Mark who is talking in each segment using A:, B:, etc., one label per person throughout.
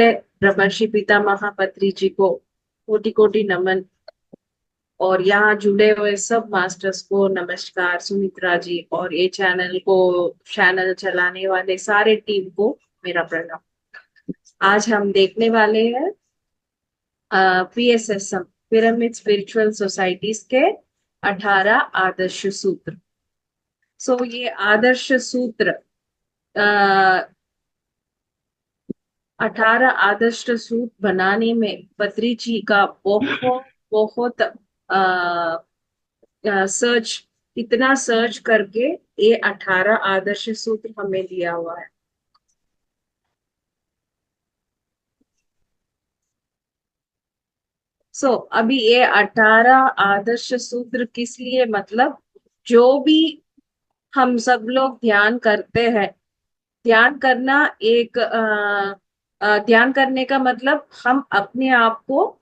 A: पहले ब्रह्मर्षि पितामह पत्री जी को कोटि कोटि नमन। और यहाँ जुड़े हुए सब मास्टर्स को नमस्कार, सुमित्रा जी और ये चैनल चलाने वाले सारे टीम को मेरा प्रणाम। आज हम देखने वाले हैं पीएसएसएम, पिरामिड स्पिरिचुअल सोसाइटीज के 18 आदर्श सूत्र। ये आदर्श सूत्र, 18 आदर्श सूत्र बनाने में पत्री जी का बहुत बहुत सर्च, इतना सर्च करके ये 18 आदर्श सूत्र हमें दिया हुआ है। अभी ये 18 आदर्श सूत्र किस लिए, मतलब जो भी हम सब लोग ध्यान करते हैं, ध्यान करना एक ध्यान करने का मतलब हम अपने आप को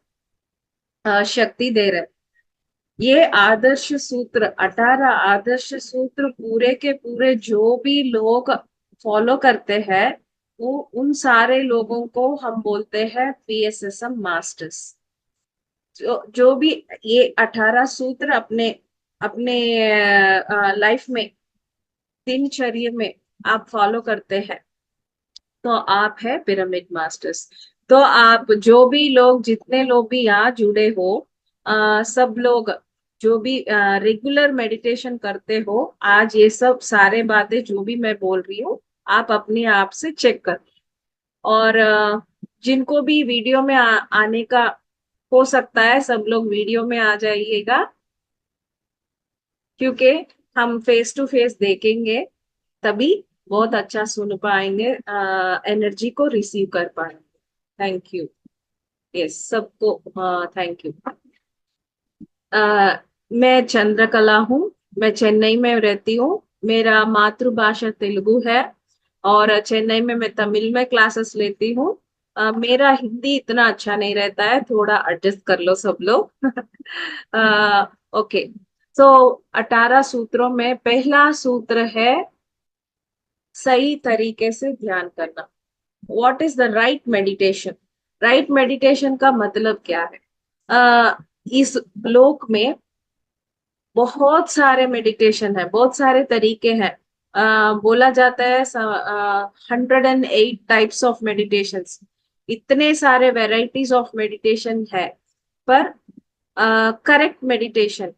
A: शक्ति दे रहे हैं। ये आदर्श सूत्र, 18 आदर्श सूत्र पूरे के पूरे जो भी लोग फॉलो करते हैं, वो उन सारे लोगों को हम बोलते हैं पीएसएसएम मास्टर्स। जो भी ये 18 सूत्र अपने अपने लाइफ में, दिनचर्या में आप फॉलो करते हैं, तो आप है पिरामिड मास्टर्स। तो आप जो भी लोग, जितने लोग भी यहाँ जुड़े हो, सब लोग जो भी रेगुलर मेडिटेशन करते हो, आज ये सब सारे बातें जो भी मैं बोल रही हूँ, आप अपने आप से चेक कर। और जिनको भी वीडियो में आने का हो सकता है, सब लोग वीडियो में आ जाइएगा, क्योंकि हम फेस टू फेस देखेंगे, तभी बहुत अच्छा सुन पाएंगे, एनर्जी को रिसीव कर पाएंगे। Thank you. यस, सबको थैंक यू। मैं चंद्रकला हूँ, मैं चेन्नई में रहती हूँ। मेरा मातृभाषा तेलुगु है और चेन्नई में मैं तमिल में क्लासेस लेती हूँ। मेरा हिंदी इतना अच्छा नहीं रहता है, थोड़ा एडजस्ट कर लो सब लोग। ओके। सो 18 सूत्रों में पहला सूत्र है सही तरीके से ध्यान करना। What is the right meditation? Right meditation का मतलब क्या है? इस लोक में बहुत सारे मेडिटेशन है, बहुत सारे तरीके हैं। बोला जाता है 108 टाइप्स ऑफ मेडिटेशंस। इतने सारे वेराइटीज ऑफ मेडिटेशन है, पर करेक्ट मेडिटेशन,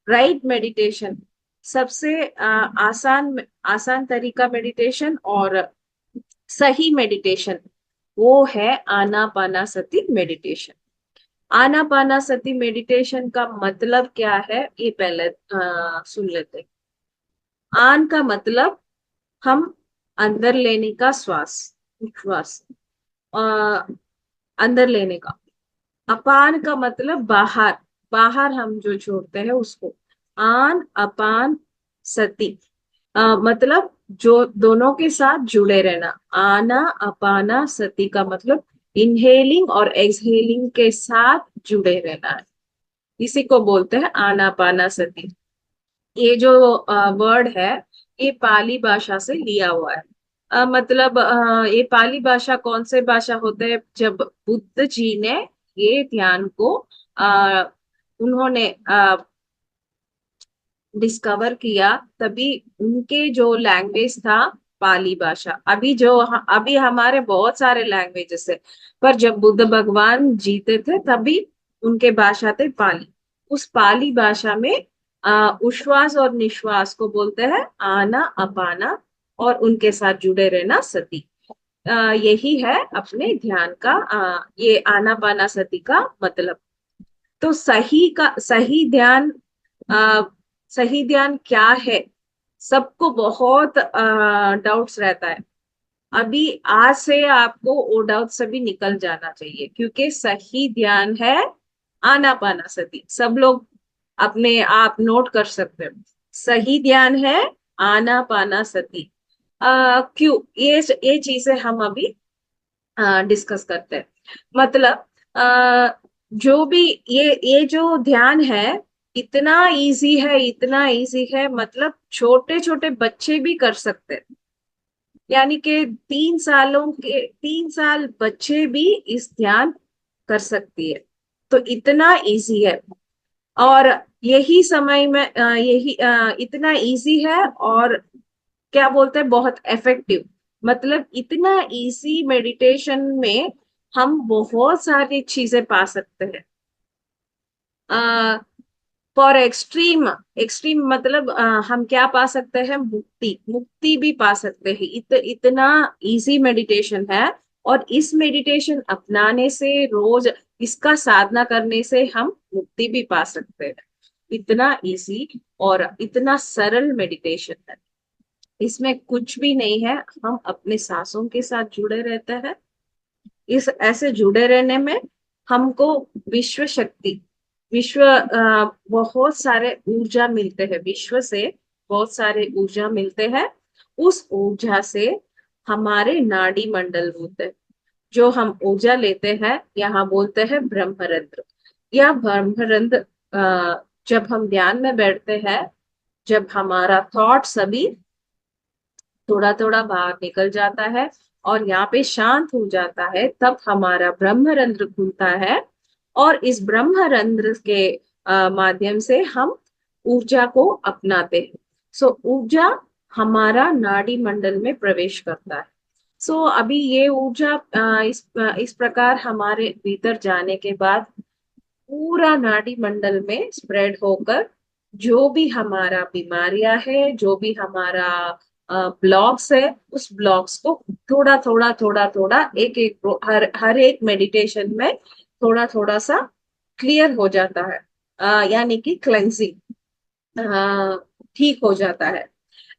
A: राइट मेडिटेशन, सबसे आसान आसान तरीका मेडिटेशन और सही मेडिटेशन, वो है आनापानासति मेडिटेशन। आनापानासति मेडिटेशन का मतलब क्या है, ये पहले सुन लेते हैं। आन का मतलब हम अंदर लेने का श्वास, श्वास अंदर लेने का। अपान का मतलब बाहर, बाहर हम जो छोड़ते हैं उसको। आन अपान सति, मतलब जो दोनों के साथ जुड़े रहना। आना अपाना सति का मतलब इनहेलिंग और एक्सहेलिंग के साथ जुड़े रहना है, इसी को बोलते हैं आनापाना सति। ये जो वर्ड है, ये पाली भाषा से लिया हुआ है। मतलब ये पाली भाषा कौन से भाषा होते हैं, जब बुद्ध जी ने ये ध्यान को आ, उन्होंने डिस्कवर किया, तभी उनके जो लैंग्वेज था पाली भाषा। अभी हमारे बहुत सारे लैंग्वेजेस है, पर जब बुद्ध भगवान जीते थे तभी उनके भाषा थे पाली। उस पाली भाषा में उश्वास और निश्वास को बोलते हैं आना अपाना, और उनके साथ जुड़े रहना सती। यही है अपने ध्यान का, ये आनापाना सती का मतलब। तो सही ध्यान, आ, सही ध्यान क्या है, सबको बहुत डाउट्स रहता है। अभी आज से आपको वो डाउट सभी निकल जाना चाहिए, क्योंकि सही ध्यान है आनापानासति। सब लोग अपने आप नोट कर सकते हो, सही ध्यान है आनापानासति। क्यों ये चीजें हम अभी डिस्कस करते हैं। मतलब जो भी ये जो ध्यान है, इतना इजी है, इतना इजी है, मतलब छोटे छोटे बच्चे भी कर सकते हैं। यानी कि 3 साल बच्चे भी इस ध्यान कर सकती है। तो इतना इजी है। और यही समय में यही इतना इजी है, और क्या बोलते हैं, बहुत इफेक्टिव। मतलब इतना इजी मेडिटेशन में हम बहुत सारी चीजें पा सकते हैं। फॉर एक्सट्रीम, एक्सट्रीम मतलब हम क्या पा सकते हैं, मुक्ति, मुक्ति भी पा सकते हैं। इतना इजी मेडिटेशन है। और इस मेडिटेशन अपनाने से, रोज इसका साधना करने से हम मुक्ति भी पा सकते हैं। इतना इजी और इतना सरल मेडिटेशन है। इसमें कुछ भी नहीं है। हम अपने सांसों के साथ जुड़े रहते हैं। इस ऐसे जुड़े रहने में हमको विश्व शक्ति, विश्व बहुत सारे ऊर्जा मिलते हैं, विश्व से बहुत सारे ऊर्जा मिलते हैं। उस ऊर्जा से हमारे नाड़ी मंडल होते हैं, जो हम ऊर्जा लेते हैं, यहाँ बोलते हैं ब्रह्मरंध्र। यह ब्रह्मरंध्र जब हम ध्यान में बैठते हैं, जब हमारा थॉट सभी थोड़ा थोड़ा बाहर निकल जाता है और यहाँ पे शांत हो जाता है, तब हमारा ब्रह्मरंध्र खुलता है। और इस ब्रह्मरंध्र के माध्यम से हम ऊर्जा को अपनाते हैं। सो ऊर्जा हमारा नाड़ी मंडल में प्रवेश करता है। सो अभी ये ऊर्जा इस प्रकार हमारे भीतर जाने के बाद पूरा नाड़ी मंडल में स्प्रेड होकर, जो भी हमारा बीमारियां है, जो भी हमारा ब्लॉक्स है, उस ब्लॉक्स को थोड़ा थोड़ा थोड़ा थोड़ा एक एक हर एक मेडिटेशन में थोड़ा थोड़ा सा क्लियर हो जाता है। यानी कि क्लेंजिंग ठीक हो जाता है।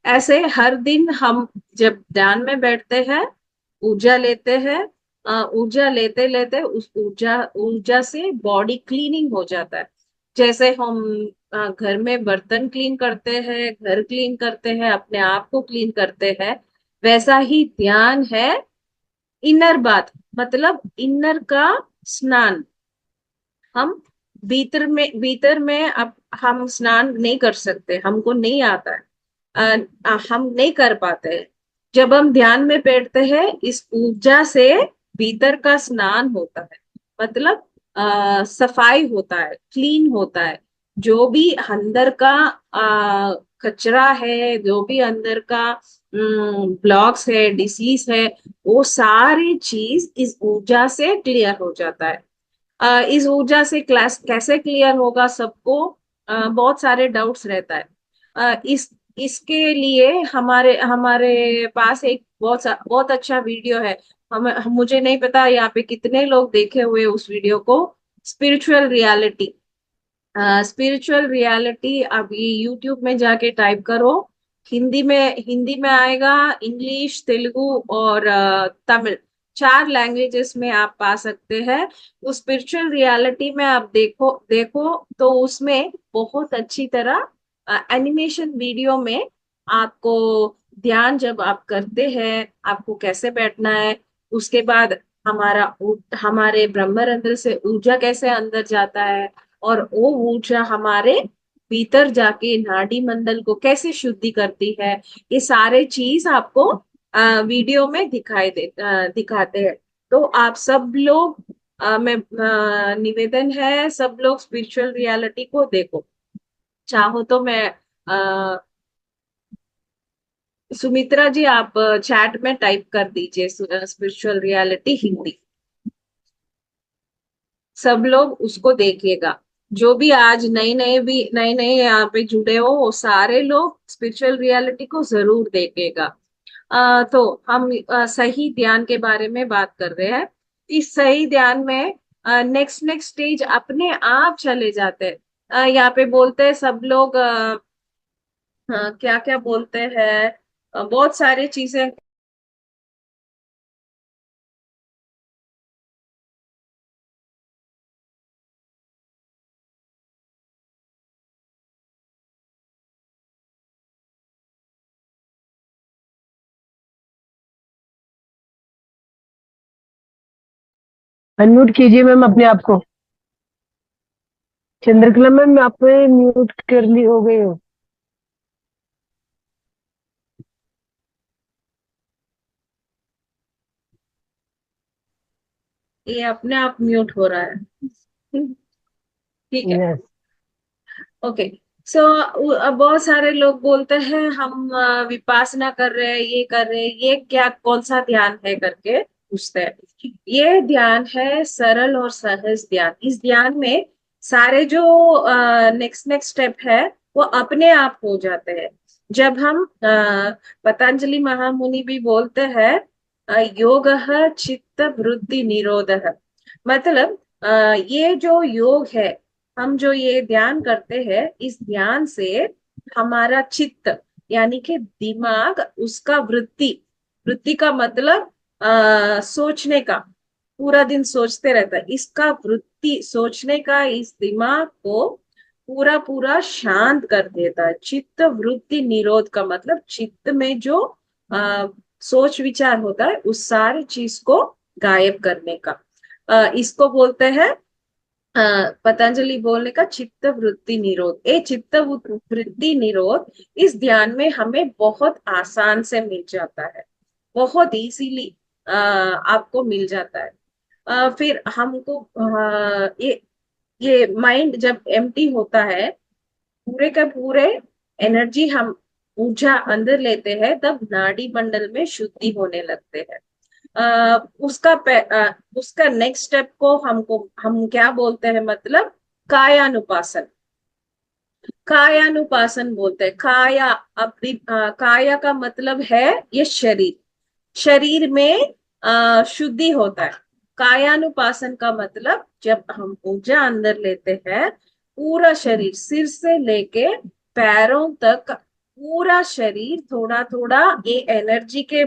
A: ऐसे हर दिन हम जब ध्यान में बैठते हैं, ऊर्जा लेते हैं, ऊर्जा लेते लेते उस ऊर्जा ऊर्जा से बॉडी क्लीनिंग हो जाता है। जैसे हम घर में बर्तन क्लीन करते हैं, घर क्लीन करते हैं, अपने आप को क्लीन करते हैं, वैसा ही ध्यान है इनर बात, मतलब इनर का स्नान। हम भीतर में अब हम स्नान नहीं कर सकते, हमको नहीं आता है। हम नहीं कर पाते हैं। जब हम ध्यान में बैठते हैं, इस ऊर्जा से भीतर का स्नान होता है। मतलब सफाई होता है, क्लीन होता है। जो भी अंदर का कचरा है, जो भी अंदर का ब्लॉक्स है, डिसीज है, वो सारी चीज इस ऊर्जा से क्लियर हो जाता है। इस ऊर्जा से क्लास कैसे क्लियर होगा, सबको बहुत सारे डाउट्स रहता है। इस इसके लिए हमारे हमारे पास एक बहुत अच्छा वीडियो है। मुझे नहीं पता यहाँ पे कितने लोग देखे हुए उस वीडियो को। स्पिरिचुअल रियलिटी, स्पिरिचुअल रियलिटी, अब ये यूट्यूब में जाके टाइप करो। हिंदी में आएगा, इंग्लिश, तेलुगु और तमिल, 4 लैंग्वेजेस में आप पा सकते हैं। उस स्पिरिचुअल रियलिटी में आप देखो देखो तो उसमें बहुत अच्छी तरह एनिमेशन वीडियो में आपको ध्यान जब आप करते हैं, आपको कैसे बैठना है, उसके बाद हमारे ब्रह्मरंध्र से ऊर्जा कैसे अंदर जाता है, और वो ऊर्जा हमारे भीतर जाके नाड़ी मंडल को कैसे शुद्धि करती है, ये सारे चीज आपको वीडियो में दिखाते हैं। तो आप सब लोग मैं निवेदन है, सब लोग स्पिरिचुअल रियलिटी को देखो। चाहो तो मैं सुमित्रा जी, आप चैट में टाइप कर दीजिए स्पिरिचुअल रियलिटी हिंदी। सब लोग उसको देखिएगा। जो भी आज नए नए यहाँ पे जुड़े हो, वो सारे लोग स्पिरिचुअल रियलिटी को जरूर देखेगा। तो हम सही ध्यान के बारे में बात कर रहे हैं। इस सही ध्यान में नेक्स्ट नेक्स्ट स्टेज अपने आप चले जाते हैं। यहाँ पे बोलते हैं सब लोग, क्या क्या बोलते हैं, बहुत सारी चीजें।
B: अनम्यूट कीजिए मैम अपने आप को। चंद्रकला मैम आप म्यूट कर ली हो गए हो।
A: ये अपने आप म्यूट हो रहा है। ठीक है।
B: यस।
A: ओके। सो बहुत सारे लोग बोलते हैं हम विपासना कर रहे हैं, ये कर रहे हैं, ये क्या कौन सा ध्यान है करके पूछते हैं। ये ध्यान है सरल और सहज ध्यान। इस ध्यान में सारे जो नेक्स्ट नेक्स्ट स्टेप है वो अपने आप हो जाते हैं। जब हम पतंजलि महामुनि भी बोलते हैं योग चित्त वृत्ति निरोध, मतलब ये जो योग है, हम जो ये ध्यान करते हैं, इस ध्यान से हमारा चित्त यानी कि दिमाग, उसका वृत्ति, वृत्ति का मतलब सोचने का, पूरा दिन सोचते रहता है, इसका वृत्ति सोचने का इस दिमाग को पूरा पूरा शांत कर देता है। चित्त वृत्ति निरोध का मतलब चित्त में जो आ, सोच विचार होता है उस सारी चीज को गायब करने का, इसको बोलते हैं पतंजलि बोलने का चित्त वृत्ति निरोध। ये चित्त वृत्ति निरोध इस ध्यान में हमें बहुत आसान से मिल जाता है, बहुत इजीली आपको मिल जाता है। फिर हमको ये माइंड जब एम्प्टी होता है, पूरे का पूरे एनर्जी हम ऊर्जा अंदर लेते हैं, तब नाड़ी मंडल में शुद्धि होने लगते हैं। उसका नेक्स्ट स्टेप को हम क्या बोलते हैं, मतलब कायानुपासन। कायानुपासन बोलते हैं। अपनी काया का मतलब है ये शरीर, शरीर में शुद्धि होता है। कायानुपासन का मतलब जब हम ऊर्जा अंदर लेते हैं, पूरा शरीर सिर से लेके पैरों तक पूरा शरीर थोड़ा थोड़ा ये एनर्जी के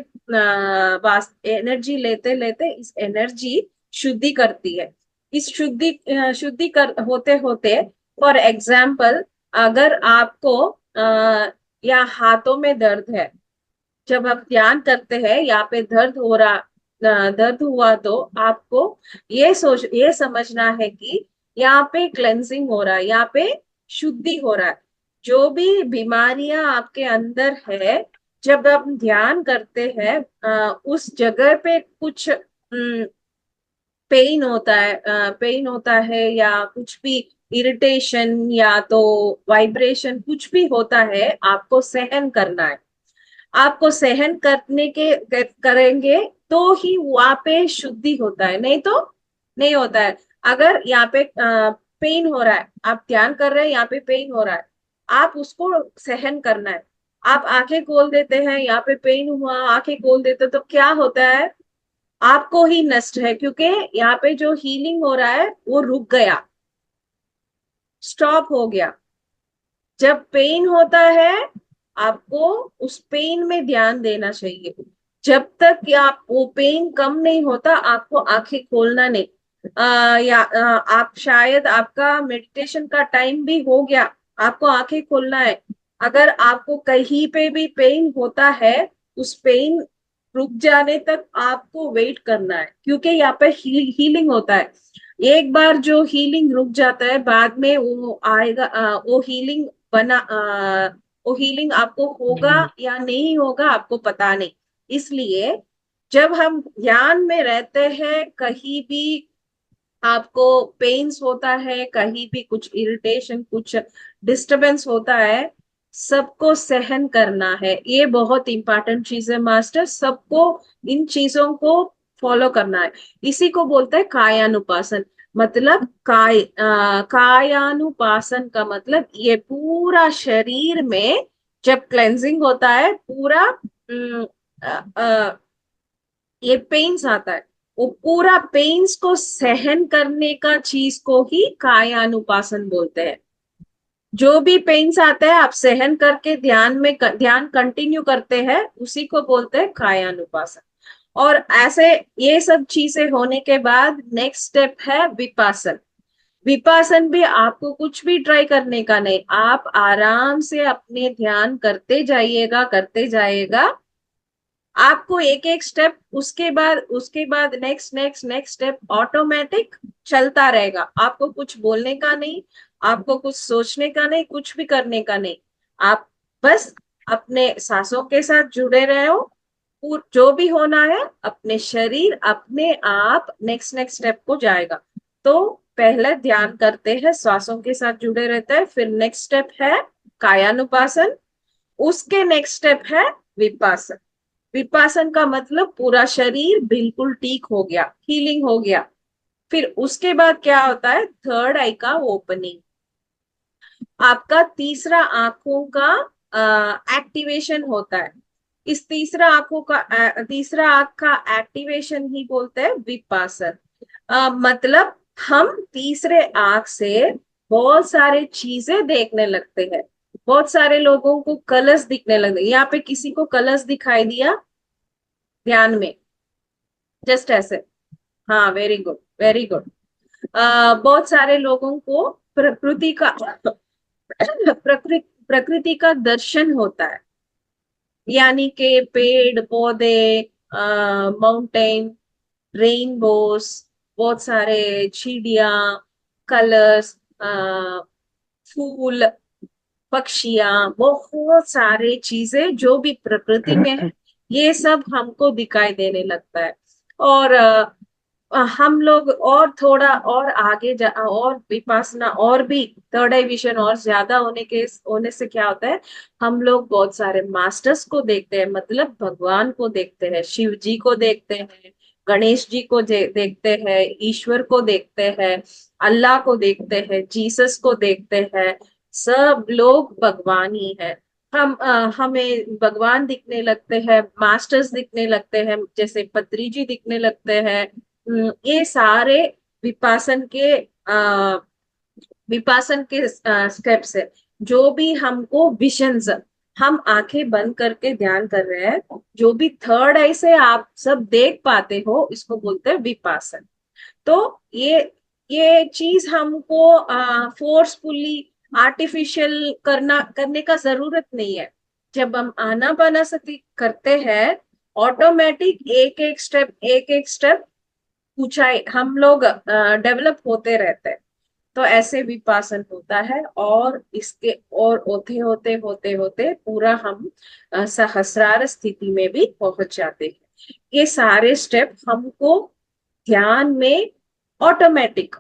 A: एनर्जी लेते लेते इस एनर्जी शुद्धि करती है। इस शुद्धि कर होते होते, फॉर एग्जाम्पल, अगर आपको या हाथों में दर्द है, जब आप ध्यान करते हैं यहाँ पे दर्द हुआ, तो आपको ये समझना है कि यहाँ पे क्लेंजिंग हो रहा है, यहाँ पे शुद्धि हो रहा है। जो भी बीमारियां आपके अंदर है, जब आप ध्यान करते हैं उस जगह पे कुछ पेन होता है या कुछ भी इरिटेशन या तो वाइब्रेशन कुछ भी होता है, आपको सहन करना है। आपको सहन करेंगे तो ही वहां पे शुद्धि होता है, नहीं तो नहीं होता है। अगर यहाँ पे पेन हो रहा है, आप ध्यान कर रहे हैं, यहाँ पे पेन हो रहा है, आप उसको सहन करना है। आप आंखें खोल देते हैं, यहाँ पे पेन हुआ, आंखें खोल देते तो क्या होता है, आपको ही नष्ट है, क्योंकि यहाँ पे जो हीलिंग हो रहा है वो रुक गया, स्टॉप हो गया। जब पेन होता है, आपको उस पेन में ध्यान देना चाहिए। जब तक कि आप वो पेन कम नहीं होता, आपको आंखें खोलना नहीं। आप शायद आपका मेडिटेशन का टाइम भी हो गया, आपको आंखें खोलना है। अगर आपको कहीं पे भी पेन होता है, उस पेन रुक जाने तक आपको वेट करना है, क्योंकि यहाँ पे हीलिंग होता है। एक बार जो हीलिंग रुक जाता है, बाद में वो आएगा, वो हीलिंग वो हीलिंग आपको होगा या नहीं होगा आपको पता नहीं। इसलिए जब हम ध्यान में रहते हैं, कहीं भी आपको पेन्स होता है, कहीं भी कुछ इरिटेशन, कुछ डिस्टरबेंस होता है, सबको सहन करना है। ये बहुत इंपॉर्टेंट चीज है मास्टर, सबको इन चीजों को फॉलो करना है। इसी को बोलते हैं कायानुपासन। मतलब कायानुपासन का मतलब ये पूरा शरीर में जब क्लेंजिंग होता है, पूरा ये पेन्स आता है, वो पूरा पेन्स को सहन करने का चीज को ही कायानुपासन बोलते हैं। जो भी पेन्स आता है, आप सहन करके ध्यान कंटिन्यू करते हैं, उसी को बोलते हैं कायानुपासन। और ऐसे ये सब चीजें होने के बाद नेक्स्ट स्टेप है विपासन। विपासन भी आपको कुछ भी ट्राई करने का नहीं, आप आराम से अपने ध्यान करते जाइएगा। आपको एक एक स्टेप, उसके बाद next next next step automatic चलता रहेगा। आपको कुछ बोलने का नहीं, आपको कुछ सोचने का नहीं, कुछ भी करने का नहीं। आप बस अपने सांसों के साथ जुड़े रहे हो, जो भी होना है अपने शरीर अपने आप नेक्स्ट नेक्स्ट स्टेप को जाएगा। तो पहले ध्यान करते हैं, श्वासों के साथ जुड़े रहते हैं, फिर नेक्स्ट स्टेप है कायानुपासन, उसके नेक्स्ट स्टेप है विपासन। विपासन का मतलब पूरा शरीर बिल्कुल ठीक हो गया, हीलिंग हो गया। फिर उसके बाद क्या होता है, थर्ड आई का ओपनिंग। आपका तीसरा आंखों का एक्टिवेशन होता है। इस तीसरा आंख का एक्टिवेशन ही बोलते हैं विपासन। मतलब हम तीसरे आंख से बहुत सारे चीजें देखने लगते हैं। बहुत सारे लोगों को कलर्स दिखने लगते हैं। यहाँ पे किसी को कलर्स दिखाई दिया ध्यान में? जस्ट ऐसे। हाँ, वेरी गुड, वेरी गुड। बहुत सारे लोगों को प्रकृति का दर्शन होता है। यानी कि पेड़ पौधे, माउंटेन, रेनबोस, बहुत सारे चिड़िया, कलर्स, फूल, पक्षियां, बहुत सारे चीजें जो भी प्रकृति में है, ये सब हमको दिखाई देने लगता है। और हम लोग और थोड़ा और आगे जा और विपासना और भी थर्ड आई विजन और ज्यादा होने से क्या होता है, हम लोग बहुत सारे मास्टर्स को देखते हैं, मतलब भगवान को देखते हैं, शिव जी को देखते हैं, गणेश जी को देखते हैं, ईश्वर को देखते हैं, अल्लाह को देखते हैं, जीसस को देखते हैं। सब लोग भगवान ही है। हमें भगवान दिखने लगते हैं, मास्टर्स दिखने लगते हैं, जैसे पत्री जी दिखने लगते हैं। ये सारे विपासन के स्टेप्स है। जो भी हमको विजन्स, हम आंखें बंद करके ध्यान कर रहे हैं, जो भी थर्ड आई से आप सब देख पाते हो, इसको बोलते हैं विपासन। तो ये ये चीज हमको फोर्सफुली आर्टिफिशियल करने का जरूरत नहीं है। जब हम आनापानासती करते हैं, ऑटोमेटिक एक एक स्टेप ऊंचाई हम लोग डेवलप होते रहते हैं। तो ऐसे विपासन होता है, और इसके और होते होते पूरा हम सहस्रार स्थिति में भी पहुंच जाते हैं। ये सारे स्टेप हमको ध्यान में ऑटोमेटिक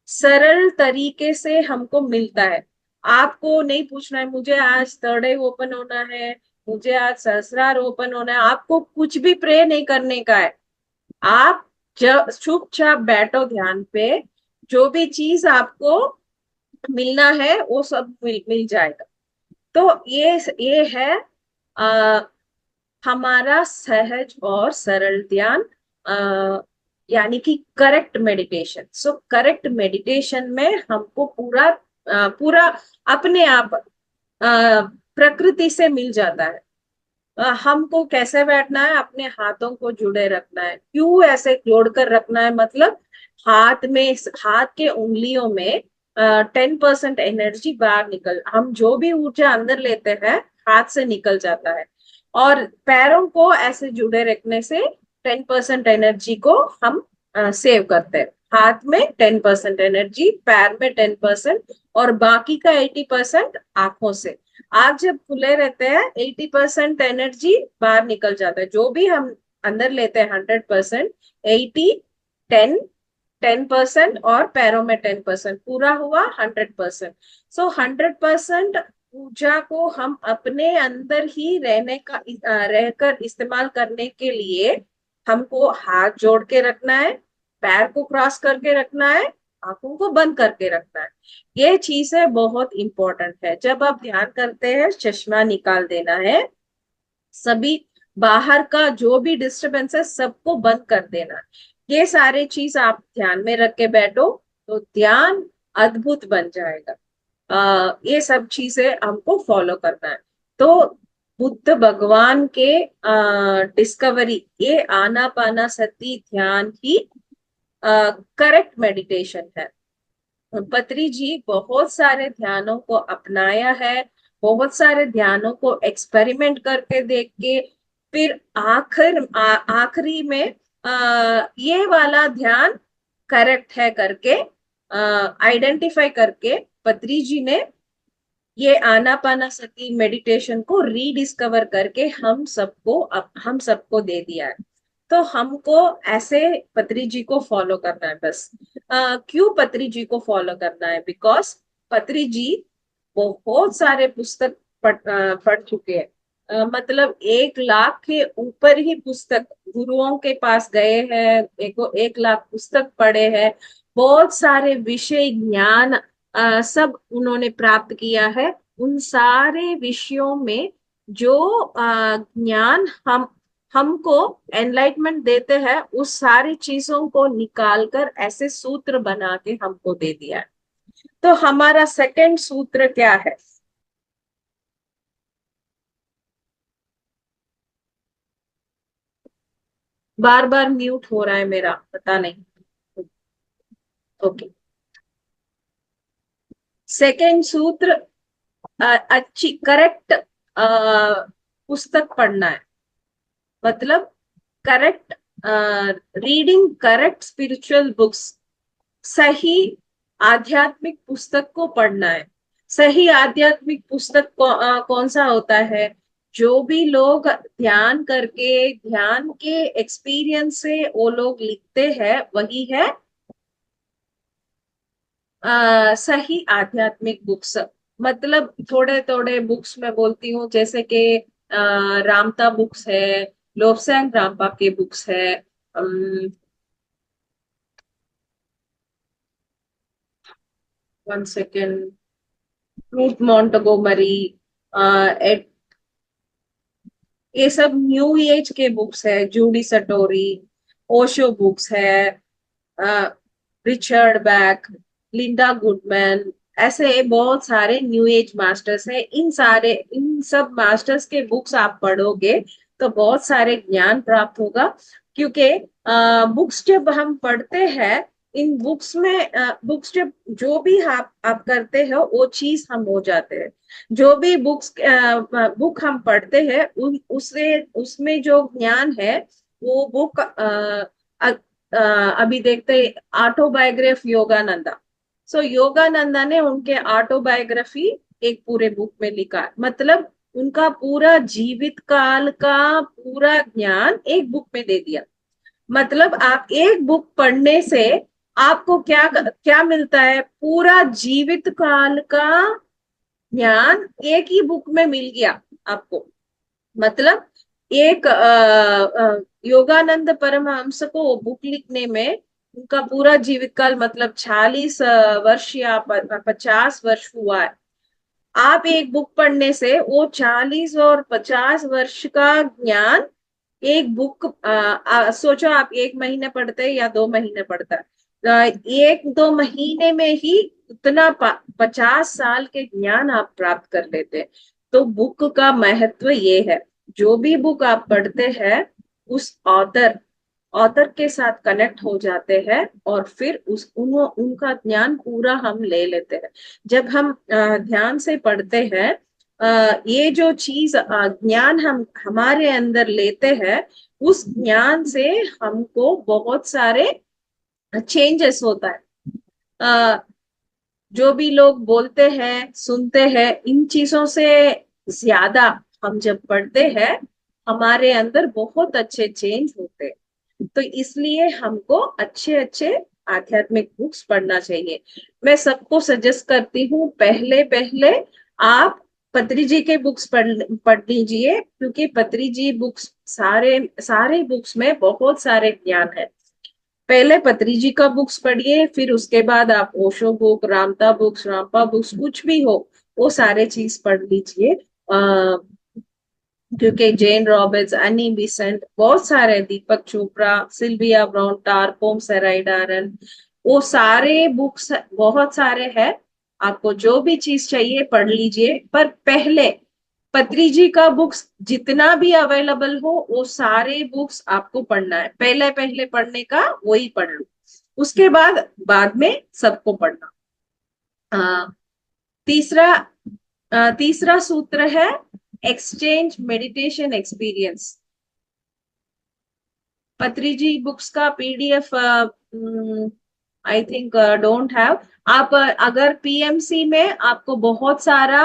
A: सरल तरीके से हमको मिलता है। आपको नहीं पूछना है मुझे आज थर्ड आई ओपन होना है, मुझे आज सहस्रार ओपन होना है, आपको कुछ भी प्रे नहीं करने का है। आप जब चुपचाप बैठो ध्यान पे, जो भी चीज आपको मिलना है वो सब मिल जाएगा। तो ये है आ, हमारा सहज और सरल ध्यान, यानी कि correct meditation. So correct meditation में हमको पूरा अपने आप प्रकृति से मिल जाता है। हमको कैसे बैठना है, अपने हाथों को जुड़े रखना है। क्यों ऐसे जोड़कर रखना है, मतलब हाथ के उंगलियों में 10% एनर्जी बाहर हम जो भी ऊर्जा अंदर लेते हैं हाथ से निकल जाता है। और पैरों को ऐसे जुड़े रखने से 10% एनर्जी को हम सेव करते हैं। हाथ में 10% एनर्जी, पैर में 10%, और बाकी का 80% आंखों से। आंख जब खुले रहते हैं 80% एनर्जी बाहर निकल जाता है। जो भी हम अंदर लेते हैं 100%, 80, 10, 10%, और पैरों में 10%, पूरा हुआ 100%। सो 100% ऊर्जा को हम अपने अंदर ही रहकर इस्तेमाल करने के लिए हमको हाथ जोड़ के रखना है, पैर को क्रॉस करके रखना है, आंखों को बंद करके रखना है। ये चीजें बहुत इंपॉर्टेंट है। जब आप ध्यान करते हैं चश्मा निकाल देना है, सभी बाहर का जो भी डिस्टरबेंस है सबको बंद कर देना है। ये सारे चीज आप ध्यान में रख के बैठो तो ध्यान अद्भुत बन जाएगा। ये सब चीजें हमको फॉलो करना है। तो बुद्ध भगवान के डिस्कवरी, ये आनापानासती ध्यान ही करेक्ट मेडिटेशन है। पत्री जी बहुत सारे ध्यानों को अपनाया है, बहुत सारे ध्यानों को एक्सपेरिमेंट करके देख के, फिर आखिरी में ये वाला ध्यान करेक्ट है करके आइडेंटिफाई करके पत्री जी ने ये आनापानासती मेडिटेशन को रीडिस्कवर करके हम सबको दे दिया है। तो हमको ऐसे पत्री जी को फॉलो करना है बस। क्यों पत्री जी को फॉलो करना है? बिकॉज पत्री जी बहुत सारे पुस्तक पढ़ चुके हैं। मतलब 1 लाख के ऊपर ही पुस्तक गुरुओं के पास गए हैं, 1 लाख पुस्तक पढ़े हैं, बहुत सारे विषय ज्ञान सब उन्होंने प्राप्त किया है। उन सारे विषयों में जो ज्ञान हम हमको एनलाइटमेंट देते हैं, उस सारी चीजों को निकाल कर ऐसे सूत्र बना के हमको दे दिया है। तो हमारा सेकंड सूत्र क्या है? बार बार म्यूट हो रहा है मेरा, पता नहीं। ओके। सेकंड सूत्र, अच्छी करेक्ट पुस्तक पढ़ना है। मतलब correct reading correct spiritual books. सही आध्यात्मिक पुस्तक को पढ़ना है। सही आध्यात्मिक पुस्तक कौन सा होता है? जो भी लोग ध्यान करके ध्यान के एक्सपीरियंस से वो लोग लिखते हैं, वही है सही आध्यात्मिक बुक्स। मतलब थोड़े थोड़े बुक्स मैं बोलती हूँ, जैसे कि रामता बुक्स है, लोबसैंग रामपा के बुक्स है, वन सेकेंड, रूथ मॉन्टगोमरी, ये सब न्यू एज के बुक्स है, जूडी सटोरी, ओशो बुक्स है, रिचर्ड बैक, लिंडा गुडमैन, ऐसे बहुत सारे न्यू एज मास्टर्स हैं। इन सब मास्टर्स के बुक्स आप पढ़ोगे तो बहुत सारे ज्ञान प्राप्त होगा। क्योंकि बुक्स जब हम पढ़ते हैं, इन बुक्स में बुक्स जब जो भी आप करते हो वो चीज हम हो जाते हैं। जो भी बुक हम पढ़ते हैं, उससे उसमें जो ज्ञान है वो बुक अभी देखते हैं ऑटोबायोग्राफी योगानंदा। सो योगानंदा ने उनके ऑटोबायोग्राफी एक पूरे बुक में लिखा। मतलब उनका पूरा जीवित काल का पूरा ज्ञान एक बुक में दे दिया। मतलब आप एक बुक पढ़ने से आपको क्या क्या मिलता है? पूरा जीवित काल का ज्ञान एक ही बुक में मिल गया आपको। मतलब एक योगानंद परमहंस को वो बुक लिखने में उनका पूरा जीवित काल मतलब 40 वर्ष या 50 वर्ष हुआ है। आप एक बुक पढ़ने से वो 40 और 50 वर्ष का ज्ञान एक बुक सोचो, आप 1 महीने पढ़ते हैं या 2 महीने पढ़ता है, 1-2 महीने में ही उतना 50 साल के ज्ञान आप प्राप्त कर लेते हैं। तो बुक का महत्व ये है। जो भी बुक आप पढ़ते हैं, उस ऑथर के साथ कनेक्ट हो जाते हैं, और फिर उनका ज्ञान पूरा हम ले लेते हैं। जब हम ध्यान से पढ़ते हैं, ये जो चीज ज्ञान हम हमारे अंदर लेते हैं, उस ज्ञान से हमको बहुत सारे चेंजेस होता है। अ, जो भी लोग बोलते हैं सुनते हैं, इन चीजों से ज्यादा हम जब पढ़ते हैं, हमारे अंदर बहुत अच्छे चेंज होते हैं। तो इसलिए हमको अच्छे अच्छे आध्यात्मिक बुक्स पढ़ना चाहिए। मैं सबको सजेस्ट करती हूँ, पहले पहले आप पत्री जी के बुक्स पढ़ लीजिए, क्योंकि पत्री जी बुक्स सारे सारे बुक्स में बहुत सारे ज्ञान है। पहले पत्री जी का बुक्स पढ़िए, फिर उसके बाद आप Osho book, Ramtha books, Rampa books, कुछ भी हो वो सारे चीज पढ़ लीजिए। क्योंकि जेन रॉबर्ट्स, एनी बिसेंट, बहुत सारे, दीपक चोपड़ा, सिल्विया ब्राउन, टारपोम सेराइडारन, वो सारे बुक्स बहुत सारे हैं। आपको जो भी चीज चाहिए पढ़ लीजिए, पर पहले पत्री जी का बुक्स जितना भी अवेलेबल हो वो सारे बुक्स आपको पढ़ना है। पहले पहले पढ़ने का वही पढ़ लो, उसके बाद में सबको पढ़ना। आ, तीसरा तीसरा सूत्र है एक्सचेंज मेडिटेशन एक्सपीरियंस। पत्री जी बुक्स का PDF I think don't have. आप अगर पीएमसी में आपको बहुत सारा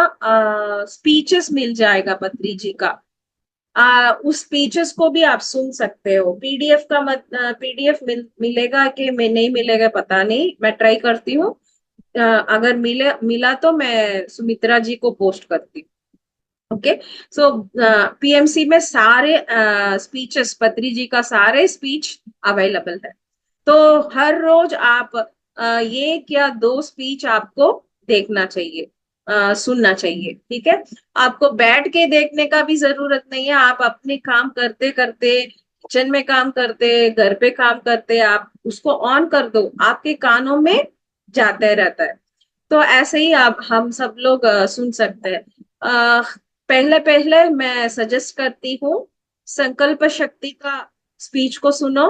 A: स्पीचेस मिल जाएगा पत्री जी का, उस स्पीचेस को भी आप सुन सकते हो। पीडीएफ का मत पीडीएफ मिलेगा कि मैं नहीं मिलेगा पता नहीं, मैं ट्राई करती हूँ। अगर मिला तो मैं सुमित्रा जी को पोस्ट करती हूँ। ओके। सो पीएमसी में सारे स्पीचेस, पत्री जी का सारे स्पीच अवेलेबल है। तो हर रोज आप ये क्या दो स्पीच आपको देखना चाहिए, सुनना चाहिए। ठीक है। आपको बैठ के देखने का भी जरूरत नहीं है। आप अपने काम करते करते, किचन में काम करते, घर पे काम करते, आप उसको ऑन कर दो, आपके कानों में जाते रहता है। तो ऐसे ही आप हम सब लोग सुन सकते हैं। अ, पहले पहले मैं सजेस्ट करती हूँ संकल्प शक्ति का स्पीच को सुनो।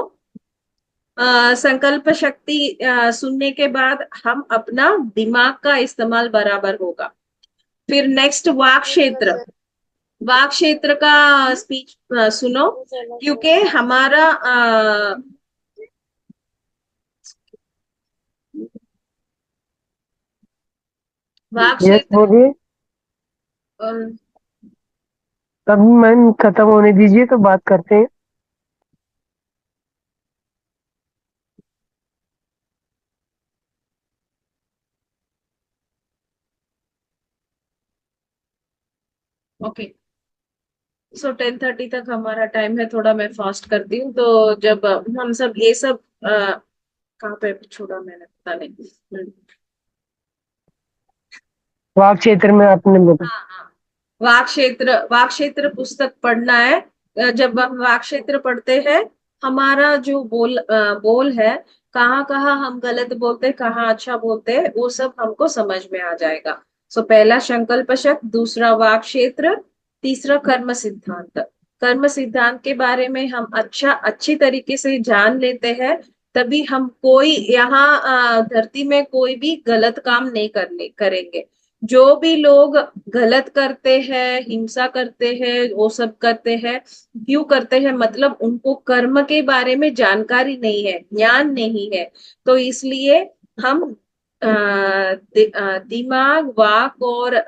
A: संकल्प शक्ति सुनने के बाद हम अपना दिमाग का इस्तेमाल बराबर होगा। फिर नेक्स्ट वाक क्षेत्र, वाक क्षेत्र का स्पीच सुनो, क्योंकि हमारा वाक
B: यस
A: क्षेत्र।
B: बोलिए। तब मैम खत्म होने दीजिए तो बात करते हैं।
A: ओके। सो 10:30 तक हमारा टाइम है, थोड़ा मैं फास्ट करती हूँ। तो जब हम सब ये सब कहाँ पे छोड़ा मैंने पता नहीं।
B: वाक क्षेत्र में आपने बोला।
A: हाँ हाँ। वाक क्षेत्र पुस्तक पढ़ना है। जब हम वाक क्षेत्र पढ़ते हैं, हमारा जो बोल है, कहाँ कहाँ हम गलत बोलते, कहाँ अच्छा बोलते हैं, वो सब हमको समझ में आ जाएगा। सो पहला संकल्प शक्ति, दूसरा वाक क्षेत्र, तीसरा कर्म सिद्धांत। कर्म सिद्धांत के बारे में हम अच्छी तरीके से जान लेते हैं, तभी हम कोई यहाँ धरती में कोई भी गलत काम नहीं करने करेंगे। जो भी लोग गलत करते हैं, हिंसा करते हैं, वो सब करते हैं, क्यों करते हैं? मतलब उनको कर्म के बारे में जानकारी नहीं है, ज्ञान नहीं है। तो इसलिए हम दिमाग, वाक और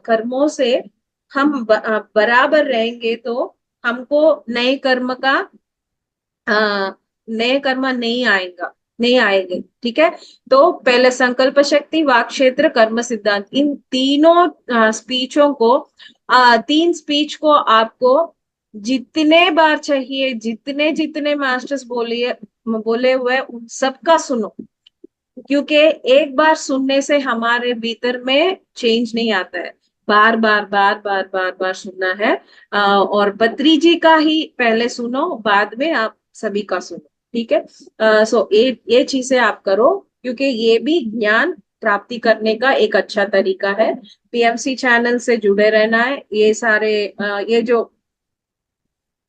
A: कर्मों से हम बराबर रहेंगे, तो हमको नए कर्म का नए कर्म नहीं आएंगे। ठीक है। तो पहले संकल्प शक्ति, वाक क्षेत्र, कर्म सिद्धांत, इन तीनों स्पीचों को, तीन स्पीच को आपको जितने बार चाहिए, जितने जितने मास्टर्स बोले हुए उन सबका सुनो। क्योंकि एक बार सुनने से हमारे भीतर में चेंज नहीं आता है, बार बार बार बार बार बार सुनना है। और पत्री जी का ही पहले सुनो, बाद में आप सभी का सुनो। ठीक है। सो ये चीजें आप करो, क्योंकि ये भी ज्ञान प्राप्ति करने का एक अच्छा तरीका है। पीएमसी चैनल से जुड़े रहना है। ये सारे ये जो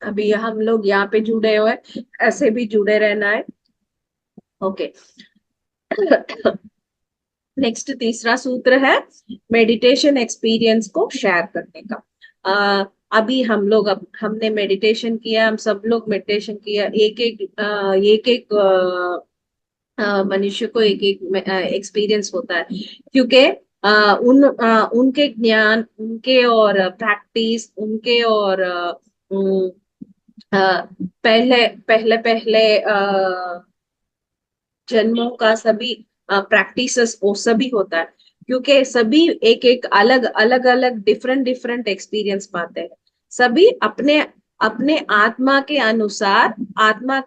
A: अभी हम लोग यहाँ पे जुड़े हुए हैं, ऐसे भी जुड़े रहना है। ओके। नेक्स्ट तीसरा सूत्र है मेडिटेशन एक्सपीरियंस को शेयर करने का। अभी हम लोग, अब हमने मेडिटेशन किया, हम सब लोग मेडिटेशन किया, एक एक मनुष्य को एक एक एक्सपीरियंस होता है। क्योंकि उनके ज्ञान, उनके और प्रैक्टिस, उनके और पहले पहले पहले जन्मों का सभी प्रैक्टिसेस, वो सभी होता है। क्योंकि सभी एक एक अलग अलग अलग डिफरेंट डिफरेंट एक्सपीरियंस पाते हैं। सभी अपने अपने आत्मा के अनुसार, आत्मा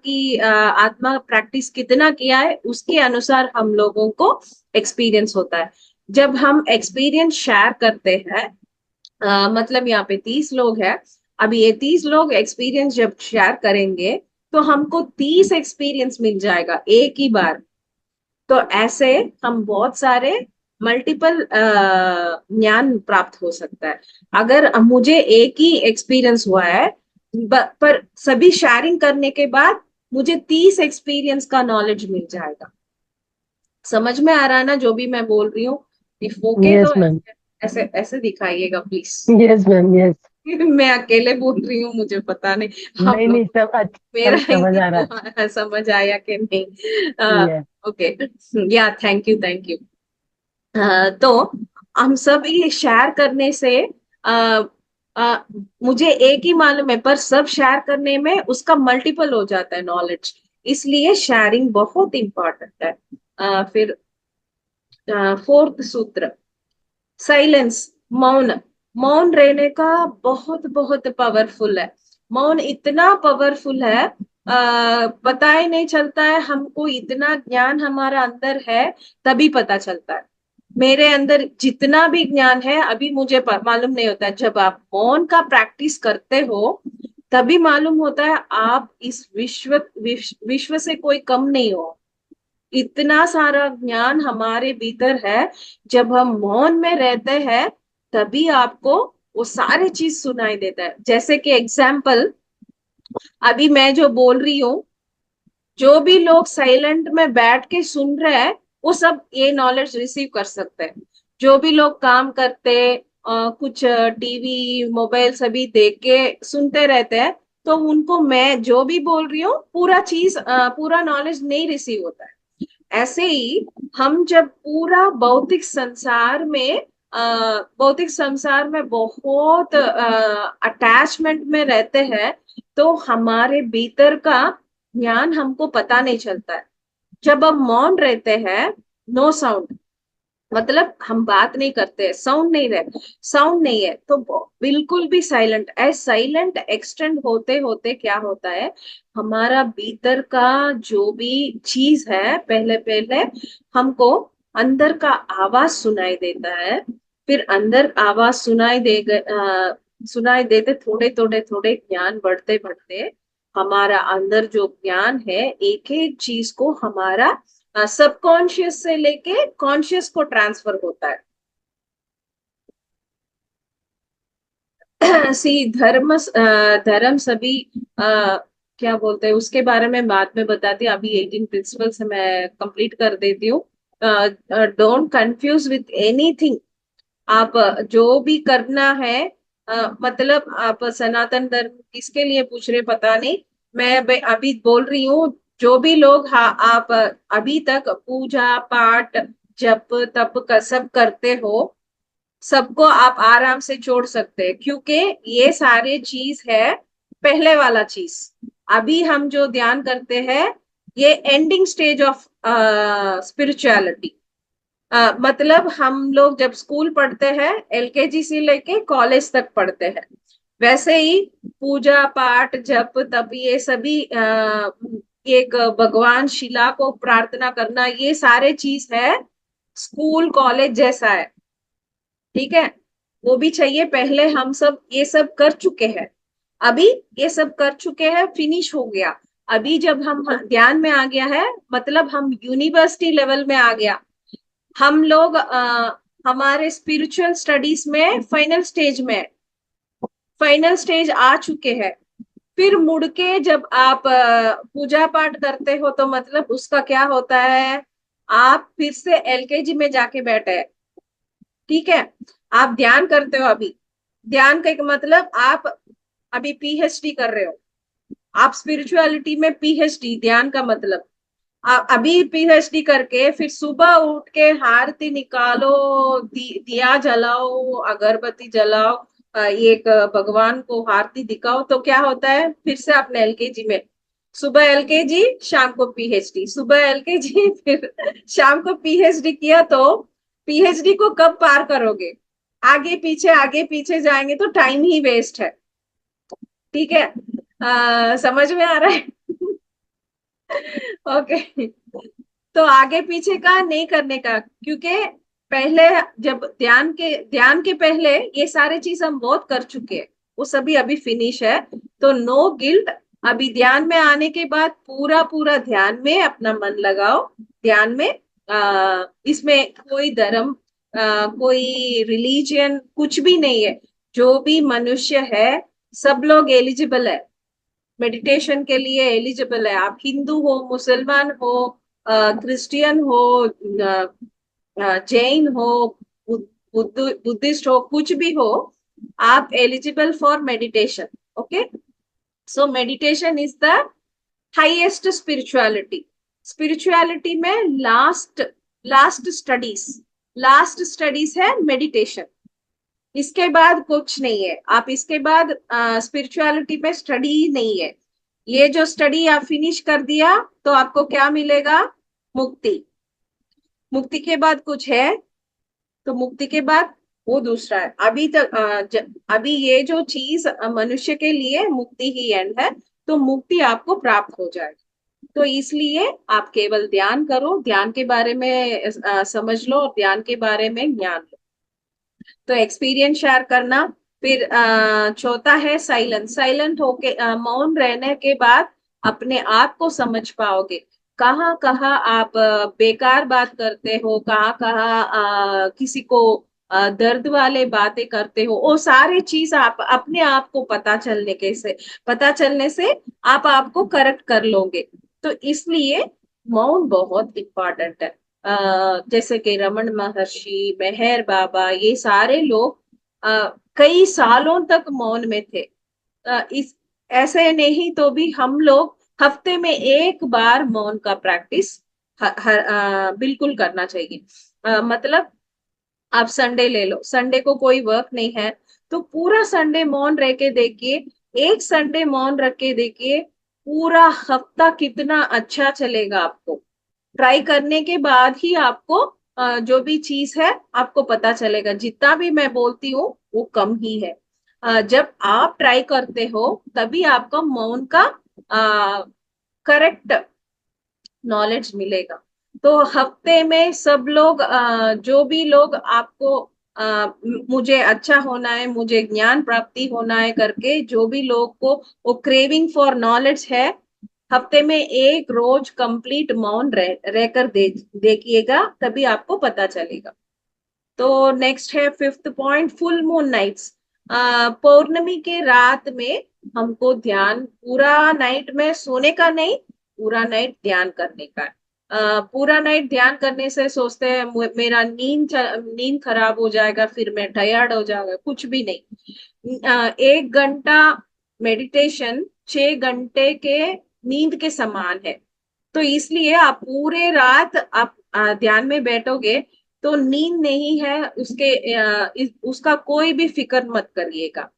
A: प्रैक्टिस कितना किया है उसके अनुसार हम लोगों को एक्सपीरियंस होता है। जब हम एक्सपीरियंस शेयर करते हैं, मतलब यहाँ पे 30 लोग हैं, अभी ये 30 लोग एक्सपीरियंस जब शेयर करेंगे, तो हमको 30 एक्सपीरियंस मिल जाएगा एक ही बार। तो ऐसे हम बहुत सारे मल्टीपल ज्ञान प्राप्त हो सकता है। अगर मुझे एक ही एक्सपीरियंस हुआ है, पर सभी शेयरिंग करने के बाद मुझे 30 एक्सपीरियंस का नॉलेज मिल जाएगा। समझ में आ रहा है ना जो भी मैं बोल रही हूँ? इफ ओके
B: यस
A: तो
B: मैम।
A: ऐसे ऐसे ऐसे दिखाइएगा प्लीज।
B: Yes ma'am, yes.
A: मैं अकेले बोल रही हूँ, मुझे पता नहीं आप
B: नहीं
A: लोग
B: नहीं, सब
A: मेरा
B: सब समझ
A: हिंदी
B: आ रहा है।
A: को समझ आया कि नहीं।
B: ये
A: ओके, या थैंक यू थैंक यू। तो हम सब ये शेयर करने से आ, मुझे एक ही मालूम है, पर सब शेयर करने में उसका मल्टीपल हो जाता है नॉलेज। इसलिए शेयरिंग बहुत इंपॉर्टेंट है। फिर फोर्थ सूत्र, साइलेंस, मौन। मौन रहने का बहुत बहुत पावरफुल है। मौन इतना पावरफुल है, पता ही नहीं चलता है हमको, इतना ज्ञान हमारा अंदर है तभी पता चलता है। मेरे अंदर जितना भी ज्ञान है अभी मुझे मालूम नहीं होता है। जब आप मौन का प्रैक्टिस करते हो तभी मालूम होता है आप इस विश्व से कोई कम नहीं हो। इतना सारा ज्ञान हमारे भीतर है। जब हम मौन में रहते हैं तभी आपको वो सारी चीज सुनाई देता है। जैसे कि एग्जाम्पल, अभी मैं जो बोल रही हूँ, जो भी लोग साइलेंट में बैठ के सुन रहे हैं वो सब ये नॉलेज रिसीव कर सकते हैं। जो भी लोग काम करते, कुछ टीवी मोबाइल सभी देख के सुनते रहते हैं, तो उनको मैं जो भी बोल रही हूँ पूरा चीज, पूरा नॉलेज नहीं रिसीव होता है। ऐसे ही हम जब पूरा भौतिक संसार में बहुत अटैचमेंट में रहते हैं तो हमारे भीतर का ज्ञान हमको पता नहीं चलता है। जब हम मौन रहते हैं, नो साउंड, मतलब हम बात नहीं करते, साउंड नहीं है तो बिल्कुल भी साइलेंट। साइलेंट एक्सटेंड होते होते क्या होता है, हमारा भीतर का जो भी चीज है, पहले पहले हमको अंदर का आवाज सुनाई देता है। फिर अंदर आवाज सुनाई देते थोड़े थोड़े थोड़े ज्ञान बढ़ते बढ़ते हमारा अंदर जो ज्ञान है, एक एक चीज को हमारा सबकॉन्शियस से लेके कॉन्शियस को ट्रांसफर होता है। सी धर्म सभी क्या बोलते हैं उसके बारे में बाद में बताती हूँ। अभी 18 प्रिंसिपल से मैं कंप्लीट कर देती हूँ। Don't confuse with anything. आप जो भी करना है, मतलब आप सनातन धर्म किसके लिए पूछ रहे पता नहीं, मैं अभी बोल रही हूँ। जो भी लोग, हाँ, आप अभी तक पूजा पाठ जप तप का सब करते हो, सबको आप आराम से छोड़ सकते हैं, क्योंकि ये सारे चीज है पहले वाला चीज। अभी हम जो ध्यान करते हैं ये एंडिंग स्टेज ऑफ स्पिरिचुअलिटी। मतलब हम लोग जब स्कूल पढ़ते हैं, एलकेजी से लेके कॉलेज तक पढ़ते हैं, वैसे ही पूजा पाठ जप तप ये सभी एक भगवान शिला को प्रार्थना करना, ये सारे चीज है स्कूल कॉलेज जैसा है। ठीक है, वो भी चाहिए। पहले हम सब ये सब कर चुके हैं, अभी ये सब कर चुके हैं, फिनिश हो गया। अभी जब हम ध्यान में आ गया है, मतलब हम यूनिवर्सिटी लेवल में आ गया। हम लोग हमारे स्पिरिचुअल स्टडीज में फाइनल स्टेज आ चुके हैं। फिर मुड़ के जब आप पूजा पाठ करते हो तो मतलब उसका क्या होता है, आप फिर से एलकेजी में जाके बैठे हैं। ठीक है, आप ध्यान करते हो अभी, ध्यान का एक मतलब आप अभी पीएचडी कर रहे हो। आप स्पिरिचुअलिटी में पीएचडी, ध्यान का मतलब अभी पीएचडी करके फिर सुबह उठ के आरती निकालो, दिया जलाओ, अगरबत्ती जलाओ, एक भगवान को आरती दिखाओ, तो क्या होता है, फिर से आपने एलकेजी में, सुबह एलकेजी शाम को पीएचडी, सुबह एलकेजी फिर शाम को पीएचडी किया, तो पीएचडी को कब पार करोगे? आगे पीछे जाएंगे तो टाइम ही वेस्ट है। ठीक है, समझ में आ रहा है? ओके, तो आगे पीछे का नहीं करने का, क्योंकि पहले जब ध्यान के पहले ये सारे चीज हम बहुत कर चुके हैं, वो सभी अभी फिनिश है। तो नो गिल्ट। अभी ध्यान में आने के बाद पूरा पूरा ध्यान में अपना मन लगाओ। ध्यान में इसमें कोई धर्म, कोई रिलीजियन कुछ भी नहीं है। जो भी मनुष्य है सब लोग एलिजिबल है, मेडिटेशन के लिए एलिजिबल है। आप हिंदू हो, मुसलमान हो, क्रिश्चियन हो, जैन हो, बुद्धिस्ट हो, कुछ भी हो, आप eligible for meditation. Okay, so meditation is the highest spirituality. Spirituality में लास्ट स्टडीज है मेडिटेशन. इसके बाद कुछ नहीं है. आप इसके बाद स्पिरिचुअलिटी में स्टडी ही नहीं है. ये जो स्टडी आप फिनिश कर दिया तो आपको क्या मिलेगा? मुक्ति. मुक्ति के बाद कुछ है? तो मुक्ति के बाद वो दूसरा है. अभी तक अभी ये जो चीज मनुष्य के लिए मुक्ति ही एंड है. तो मुक्ति आपको प्राप्त हो जाएगी. तो इसलिए आप केवल ध्यान करो, ध्यान के बारे में समझ लो और ध्यान के बारे में ज्ञान लो. तो एक्सपीरियंस शेयर करना. फिर चौथा है साइलेंट. साइलेंट होके मौन रहने के बाद अपने आप को समझ पाओगे. कहाँ कहाँ आप बेकार बात करते हो, कहाँ कहाँ किसी को दर्द वाले बातें करते हो, वो सारे चीज आप अपने आप को पता चलने से आप आपको करेक्ट कर लोगे. तो इसलिए मौन बहुत इम्पोर्टेंट है. जैसे कि रमन महर्षि, मेहर बाबा, ये सारे लोग कई सालों तक मौन में थे. इस ऐसे नहीं तो भी हम लोग हफ्ते में एक बार मौन का प्रैक्टिस बिल्कुल करना चाहिए. मतलब आप संडे ले लो, संडे को कोई वर्क नहीं है तो पूरा संडे मौन रह के देखिए. एक संडे मौन रख के देखिए, पूरा हफ्ता कितना अच्छा चलेगा आपको. ट्राई करने के बाद ही आपको जो भी चीज है आपको पता चलेगा. जितना भी मैं बोलती हूँ वो कम ही है. जब आप ट्राई करते हो तभी आपको मौन का करेक्ट नॉलेज मिलेगा. तो हफ्ते में सब लोग जो भी लोग आपको मुझे अच्छा होना है, मुझे ज्ञान प्राप्ति होना है करके जो भी लोग को वो क्रेविंग फॉर नॉलेज है, हफ्ते में एक रोज कंप्लीट मौन रहकर देखिएगा, तभी आपको पता चलेगा. तो नेक्स्ट है fifth point, full moon nights. पौर्णमी के रात में हमको ध्यान, पूरा नाइट में सोने का नहीं, पूरा नाइट ध्यान करने का है. पूरा नाइट ध्यान करने से सोचते हैं मेरा नींद खराब हो जाएगा, फिर मैं टायर्ड हो जाऊंगा. कुछ भी नहीं. 1 घंटा मेडिटेशन 6 घंटे के नींद के समान है. तो इसलिए आप पूरे रात आप ध्यान में बैठोगे तो नींद नहीं है उसका कोई भी फिक्र मत करिएगा.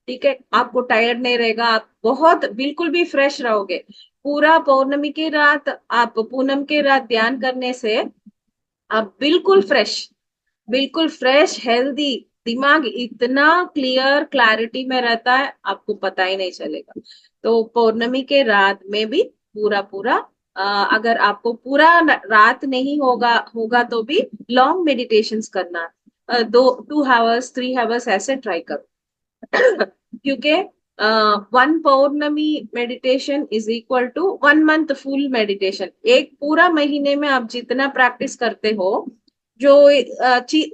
A: ठीक है, आपको टायर्ड नहीं रहेगा, आप बहुत बिल्कुल भी फ्रेश रहोगे. पूरा पौर्णमी की रात, आप पूनम के रात ध्यान करने से आप बिल्कुल फ्रेश हेल्दी, दिमाग इतना क्लियर क्लैरिटी में रहता है आपको पता ही नहीं चलेगा. तो पौर्णमी के रात में भी पूरा पूरा अगर आपको पूरा रात नहीं होगा तो भी लॉन्ग मेडिटेशंस करना. 2 2 आवर्स 3 आवर्स ऐसे ट्राई करो. क्योंकि 1 पौर्णमी meditation is equal to 1 month full meditation. एक पूरा महीने में आप जितना प्रैक्टिस करते हो, जो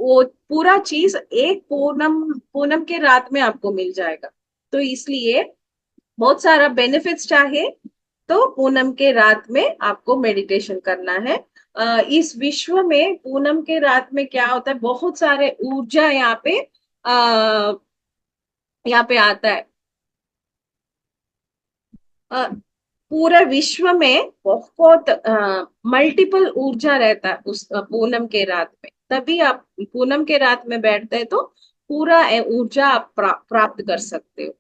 A: वो पूरा चीज एक पूनम पूनम के रात में आपको मिल जाएगा. तो इसलिए बहुत सारा बेनिफिट्स चाहे तो पूनम के रात में आपको मेडिटेशन करना है. इस विश्व में पूनम के रात में क्या होता है, बहुत सारे ऊर्जा यहाँ पे आता है. अ, पूरे विश्व में बहुत मल्टीपल ऊर्जा रहता है उस पूनम के रात में. तभी आप पूनम के रात में बैठते हैं तो पूरा ऊर्जा आप प्राप्त कर सकते हो.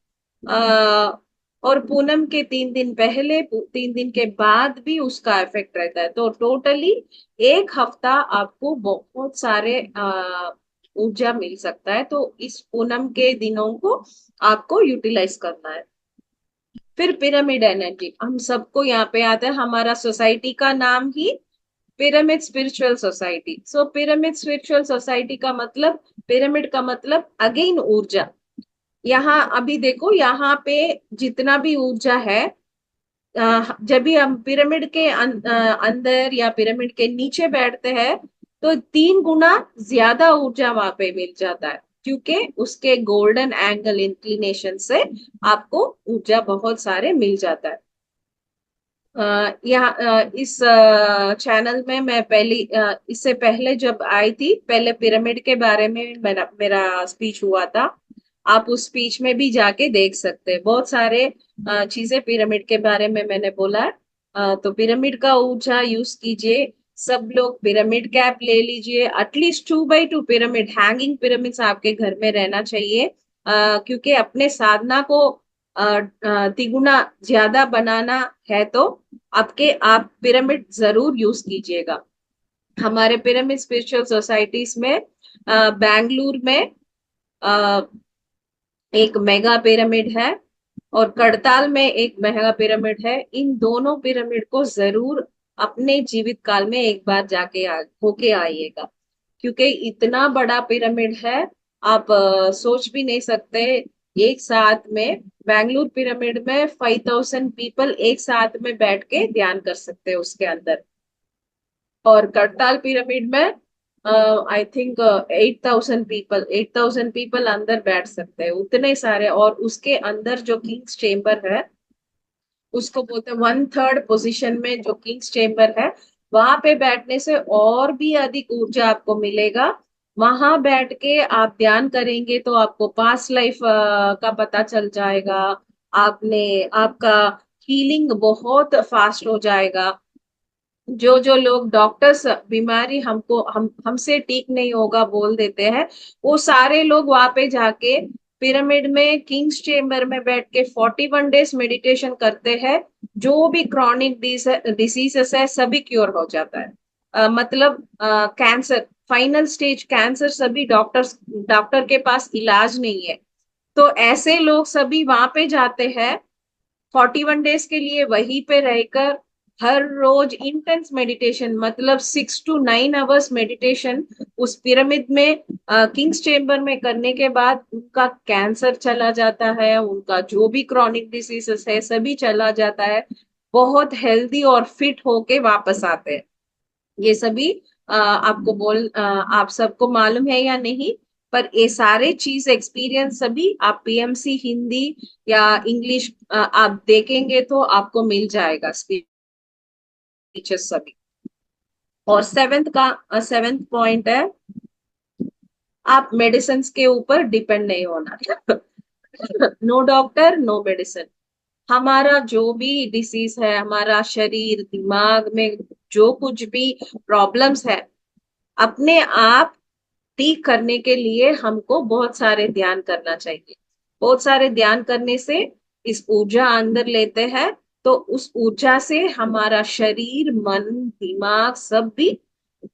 A: और पूनम के 3 दिन पहले 3 दिन के बाद भी उसका इफेक्ट रहता है. तो टोटली एक हफ्ता आपको बहुत सारे ऊर्जा मिल सकता है. तो इस पूनम के दिनों को आपको यूटिलाइज करना है. फिर पिरामिड एनर्जी, हम सबको यहाँ पे आता है. हमारा सोसाइटी का नाम ही पिरामिड स्पिरिचुअल सोसाइटी. सो पिरामिड स्पिरिचुअल सोसाइटी का मतलब, पिरामिड का मतलब अगेन ऊर्जा. यहाँ अभी देखो, यहाँ पे जितना भी ऊर्जा है, जब भी हम पिरामिड के अंदर या पिरामिड के नीचे बैठते हैं तो 3 गुना ज्यादा ऊर्जा वहां पे मिल जाता है. क्योंकि उसके गोल्डन एंगल इंक्लिनेशन से आपको ऊर्जा बहुत सारे मिल जाता है. यहाँ इस चैनल में मैं इससे पहले जब आई थी, पहले पिरामिड के बारे में मेरा स्पीच हुआ था. आप उस स्पीच में भी जाके देख सकते हैं। बहुत सारे चीजें पिरामिड के बारे में मैंने बोला है। तो पिरामिड का ऊंचा यूज कीजिए। सब लोग पिरामिड कैप ले लीजिए। At least 2x2 pyramid, hanging pyramids आपके घर में रहना चाहिए। क्योंकि अपने साधना को तिगुना ज्यादा बनाना है तो आप पिरामिड जरूर यूज कीजिएगा। हमारे पिरामिड स्पिरिचुअल सोसाइटीज में बेंगलुरु में अ, एक मेगा पिरामिड है और करताल में एक मेगा पिरामिड है। इन दोनों पिरामिड को जरूर अपने जीवित काल में एक बार जाके होके आइएगा, क्योंकि इतना बड़ा पिरामिड है। आप सोच भी नहीं सकते। एक साथ में बेंगलुरु पिरामिड में 5,000 पीपल एक साथ में बैठ के ध्यान कर सकते हैं उसके अंदर। और करताल पिरामिड में आई थिंक 8,000 पीपल अंदर बैठ सकते हैं, उतने सारे। और उसके अंदर जो किंग्स चेम्बर है, उसको बोलते हैं 1/3 पोजीशन में जो किंग्स चेम्बर है, वहां पे बैठने से और भी अधिक ऊर्जा आपको मिलेगा। वहां बैठ के आप ध्यान करेंगे तो आपको पास्ट लाइफ का पता चल जाएगा। आपने आपका हीलिंग बहुत फास्ट हो जाएगा। जो जो लोग डॉक्टर्स बीमारी हमसे ठीक नहीं होगा बोल देते हैं, वो सारे लोग वहां पे जाके पिरामिड में किंग्स चेम्बर में बैठ के 41 डेज मेडिटेशन करते हैं। जो भी क्रॉनिक डिसीजेस है सभी क्योर हो जाता है। मतलब कैंसर, फाइनल स्टेज कैंसर, सभी डॉक्टर के पास इलाज नहीं है। तो ऐसे लोग सभी वहां पे जाते हैं 41 डेज के लिए, वहीं पे रहकर हर रोज इंटेंस मेडिटेशन, मतलब 6 to 9 आवर्स मेडिटेशन उस पिरामिड में किंग्स चेम्बर में करने के बाद उनका कैंसर चला जाता है। उनका जो भी क्रॉनिक डिसीजेस है सभी चला जाता है। बहुत हेल्दी और फिट होके वापस आते हैं। ये सभी आप सबको मालूम है या नहीं, पर ये सारे चीज एक्सपीरियंस सभी आप पीएमसी हिंदी या इंग्लिश आप देखेंगे तो आपको मिल जाएगा स्पीचेस सभी। और सेवेंथ पॉइंट है, आप मेडिसिन के ऊपर डिपेंड नहीं होना। No doctor no medicine. हमारा जो भी डिसीज है, हमारा शरीर दिमाग में जो कुछ भी प्रॉब्लम्स है, अपने आप ठीक करने के लिए हमको बहुत सारे ध्यान करना चाहिए। बहुत सारे ध्यान करने से इस ऊर्जा अंदर लेते हैं, तो उस ऊर्जा से हमारा शरीर मन दिमाग सब भी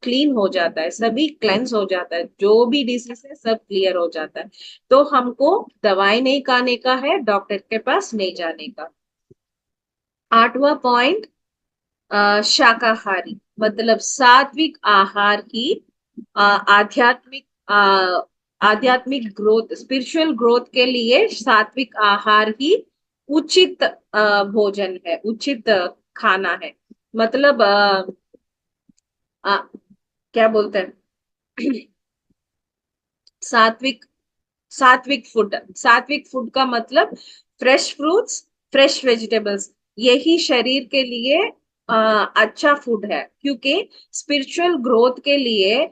A: क्लीन हो जाता है, सभी क्लेंस हो जाता है। जो भी डिसीज है सब क्लियर हो जाता है। तो हमको दवाई नहीं खाने का है, डॉक्टर के पास नहीं जाने का। 8वां पॉइंट, शाकाहारी मतलब सात्विक आहार ही आध्यात्मिक ग्रोथ, स्पिरिचुअल ग्रोथ के लिए सात्विक आहार ही उचित भोजन है, उचित खाना है। मतलब क्या बोलते हैं, सात्विक सात्विक फूड का मतलब फ्रेश फ्रूट्स, फ्रेश वेजिटेबल्स, यही शरीर के लिए अच्छा फूड है। क्योंकि स्पिरिचुअल ग्रोथ के लिए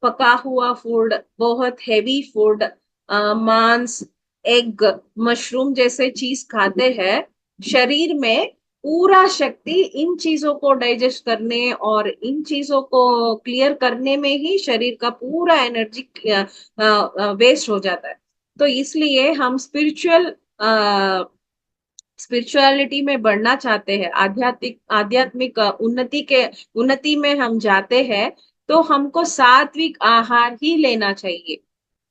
A: पका हुआ फूड, बहुत हेवी फूड, मांस, एग, मशरूम जैसे चीज खाते हैं, शरीर में पूरा शक्ति इन चीजों को डाइजेस्ट करने और इन चीजों को क्लियर करने में ही शरीर का पूरा एनर्जी वेस्ट हो जाता है। तो इसलिए हम स्पिरिचुअलिटी में बढ़ना चाहते हैं, आध्यात्मिक आध्यात्मिक उन्नति में हम जाते हैं, तो हमको सात्विक आहार ही लेना चाहिए।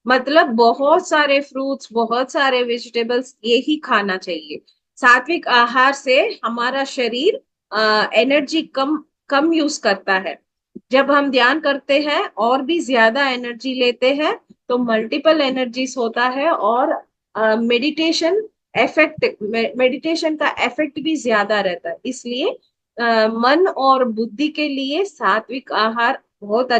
A: मतलब बहुत सारे फ्रूट्स, बहुत सारे वेजिटेबल्स यही खाना चाहिए। सात्विक आहार से हमारा शरीर एनर्जी कम कम यूज करता है। जब हम ध्यान करते हैं और भी ज्यादा एनर्जी लेते हैं, तो मल्टीपल एनर्जीज होता है। और मेडिटेशन मेडिटेशन का इफेक्ट भी ज्यादा रहता है। इसलिए मन और बुद्धि के लिए सात्विक आहार बहुत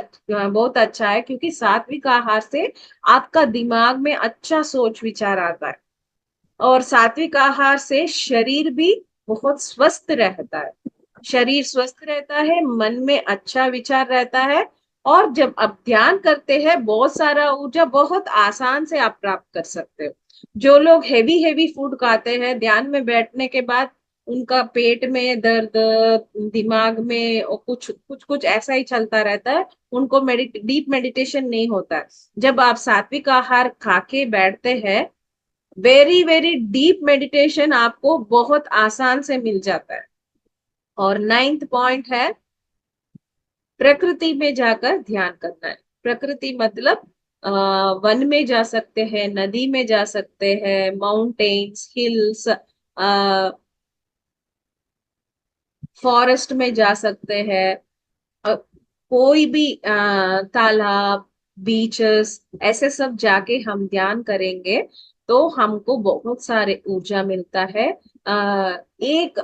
A: अच्छा है, क्योंकि सात्विक आहार से आपका दिमाग में अच्छा सोच विचार आता है। और सात्विक आहार से शरीर भी बहुत स्वस्थ रहता है। शरीर स्वस्थ रहता है, मन में अच्छा विचार रहता है, और जब आप ध्यान करते हैं, बहुत सारा ऊर्जा बहुत आसान से आप प्राप्त कर सकते हो। जो लोग हेवी हेवी फूड खाते हैं, ध्यान में बैठने के बाद उनका पेट में दर्द, दिमाग में और कुछ कुछ कुछ ऐसा ही चलता रहता है, उनको डीप मेडिटेशन नहीं होता है। जब आप सात्विक आहार खा के बैठते हैं, वेरी वेरी डीप मेडिटेशन आपको बहुत आसान से मिल जाता है। और नाइन्थ पॉइंट है, प्रकृति में जाकर ध्यान करना है। प्रकृति मतलब वन में जा सकते हैं, नदी में जा सकते हैं, माउंटेन्स, हिल्स, फॉरेस्ट में जा सकते हैं, कोई भी तालाब, बीचेस, ऐसे सब जाके हम ध्यान करेंगे तो हमको बहुत सारे ऊर्जा मिलता है। एक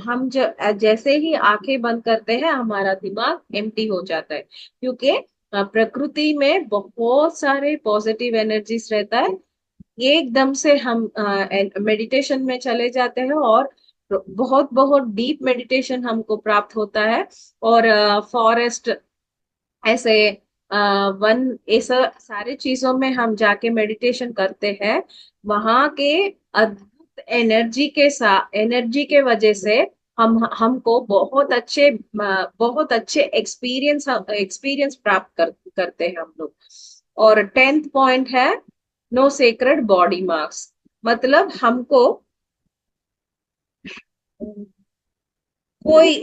A: हम जैसे ही आंखें बंद करते हैं, हमारा दिमाग एम्प्टी हो जाता है, क्योंकि प्रकृति में बहुत सारे पॉजिटिव एनर्जीज रहता है। एकदम से हम मेडिटेशन में चले जाते हैं और बहुत बहुत डीप मेडिटेशन हमको प्राप्त होता है। और फॉरेस्ट, ऐसे वन, ऐसा सारे चीजों में हम जाके मेडिटेशन करते हैं। वहां के अद्भुत एनर्जी के वजह से हम हमको बहुत अच्छे एक्सपीरियंस एक्सपीरियंस प्राप्त करते हैं हम लोग। और टेंथ पॉइंट है, नो सेक्रेड बॉडी मार्क्स। मतलब हमको कोई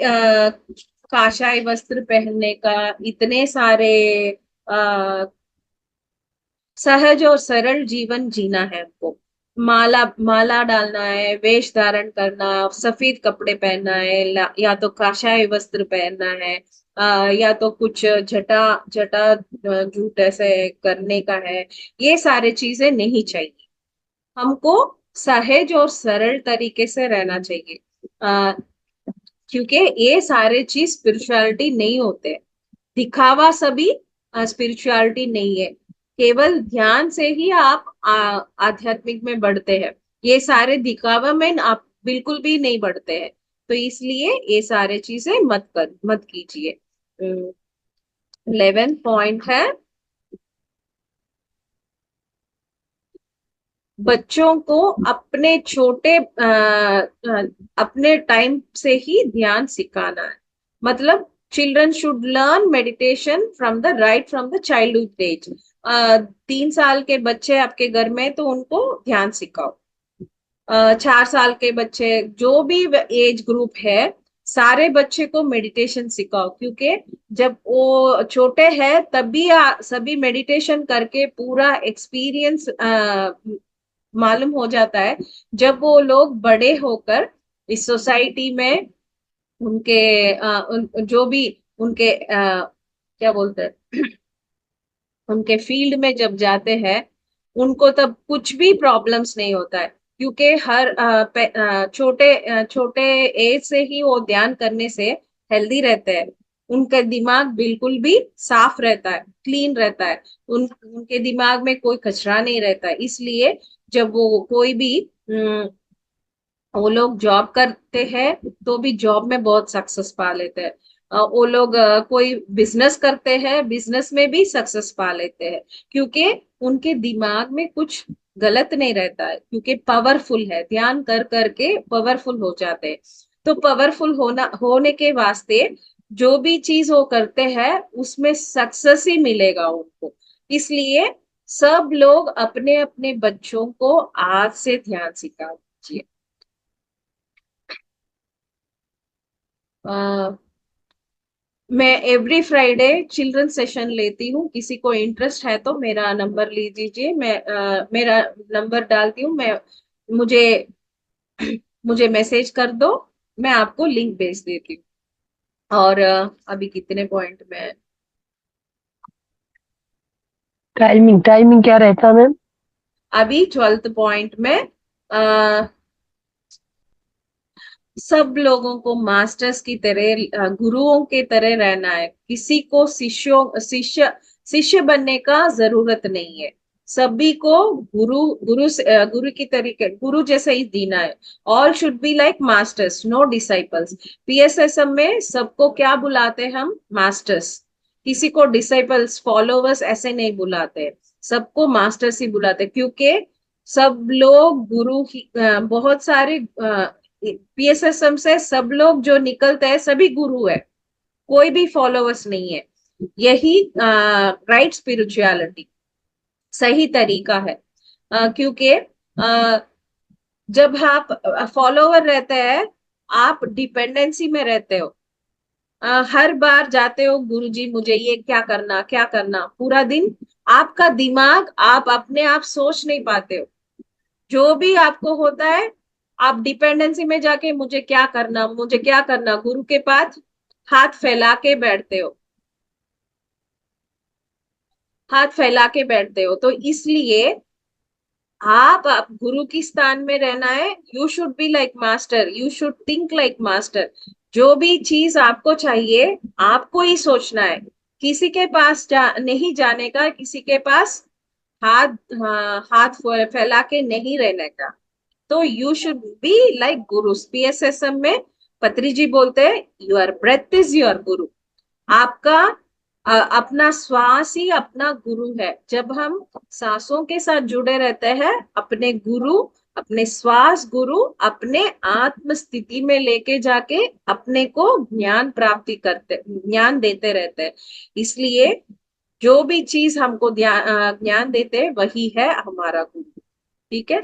A: काशाई वस्त्र पहनने का, इतने सारे सहज और सरल जीवन जीना है हमको। माला माला डालना है, वेश धारण करना, सफेद कपड़े पहनना है, या तो काशाय वस्त्र पहनना है, या तो कुछ जटा जटा जूट ऐसे करने का है। ये सारे चीजें नहीं चाहिए। हमको सहज और सरल तरीके से रहना चाहिए, क्योंकि ये सारे चीज स्पिरिचुअलिटी नहीं होते। दिखावा सभी स्पिरिचुअलिटी नहीं है। केवल ध्यान से ही आप आध्यात्मिक में बढ़ते हैं। ये सारे दिखावा में आप बिल्कुल भी नहीं बढ़ते हैं। तो इसलिए ये सारे चीजें मत कीजिए। 11 पॉइंट है, बच्चों को अपने टाइम से ही ध्यान सिखाना है। मतलब children should learn meditation from the childhood age. 3 साल के बच्चे आपके घर में, तो उनको ध्यान सिखाओ। 4 साल के बच्चे, जो भी एज ग्रुप है, सारे बच्चे को मेडिटेशन सिखाओ, क्योंकि जब वो छोटे हैं तभी सभी मेडिटेशन करके पूरा एक्सपीरियंस मालूम हो जाता है। जब वो लोग बड़े होकर इस सोसाइटी में उनके जो भी उनके क्या बोलते हैं, उनके फील्ड में जब जाते हैं, उनको तब कुछ भी प्रॉब्लम्स नहीं होता है, क्योंकि हर छोटे एज से ही वो ध्यान करने से हेल्दी रहते हैं। उनका दिमाग बिल्कुल भी साफ रहता है, क्लीन रहता है। उनके दिमाग में कोई कचरा नहीं रहता है। इसलिए जब वो कोई भी वो लोग जॉब करते हैं, तो भी जॉब में बहुत सक्सेस पा लेते हैं। वो लोग कोई बिजनेस करते हैं, बिजनेस में भी सक्सेस पा लेते हैं, क्योंकि उनके दिमाग में कुछ गलत नहीं रहता है, क्योंकि पावरफुल है, ध्यान कर करके पावरफुल हो जाते हैं। तो पावरफुल होने के वास्ते जो भी चीज वो करते हैं, उसमें सक्सेस ही मिलेगा उनको। इसलिए सब लोग अपने अपने बच्चों को आज से ध्यान सिखा दीजिए। मैं एवरी फ्राइडे चिल्ड्रन सेशन लेती हूँ। किसी को इंटरेस्ट है तो मेरा नंबर ले दीजिए, मैं मेरा नंबर डालती हूँ मैं। मुझे मुझे मैसेज कर दो, मैं आपको लिंक भेज देती हूँ। और अभी कितने पॉइंट में?
B: टाइमिंग टाइमिंग क्या रहता मैम?
A: अभी 12th पॉइंट में सब लोगों को मास्टर्स की तरह, गुरुओं के तरह रहना है। किसी को शिष्य बनने का जरूरत नहीं है। सभी को गुरु की तरीके, गुरु जैसा ही जीना है। All should be like masters, no disciples. PSSM में सबको क्या बुलाते हैं हम? मास्टर्स। किसी को डिसाइपल्स फॉलोवर्स ऐसे नहीं बुलाते, सबको मास्टर्स ही बुलाते, क्योंकि सब लोग गुरु ही बहुत सारे पीएसएसएम से सब लोग जो निकलते हैं सभी गुरु है, कोई भी फॉलोवर्स नहीं है। यही राइट स्पिरिचुअलिटी सही तरीका है। क्योंकि जब आप फॉलोवर रहते हैं, आप डिपेंडेंसी में रहते हो। हर बार जाते हो, गुरुजी मुझे ये क्या करना, पूरा दिन आपका दिमाग आप अपने आप सोच नहीं पाते हो। जो भी आपको होता है, आप डिपेंडेंसी में जाके मुझे क्या करना, गुरु के पास हाथ फैला के बैठते हो, हाथ फैला के बैठते हो। तो इसलिए आप गुरु की स्थान में रहना है। You should be like master, you should think like master. जो भी चीज आपको चाहिए, आपको ही सोचना है, किसी के पास नहीं जाने का, किसी के पास हाथ हाथ फैला के नहीं रहने का। तो you should be like Guru. PSSM में पत्री जी बोलते हैं, योर ब्रेथ इज योर गुरु। आपका अपना श्वास ही अपना गुरु है। जब हम सांसों के साथ जुड़े रहते हैं, अपने गुरु, अपने श्वास गुरु, अपने आत्म स्थिति में लेके जाके अपने को ज्ञान देते रहते हैं। इसलिए जो भी चीज हमको ज्ञान देते हैं, वही है हमारा गुरु। ठीक है,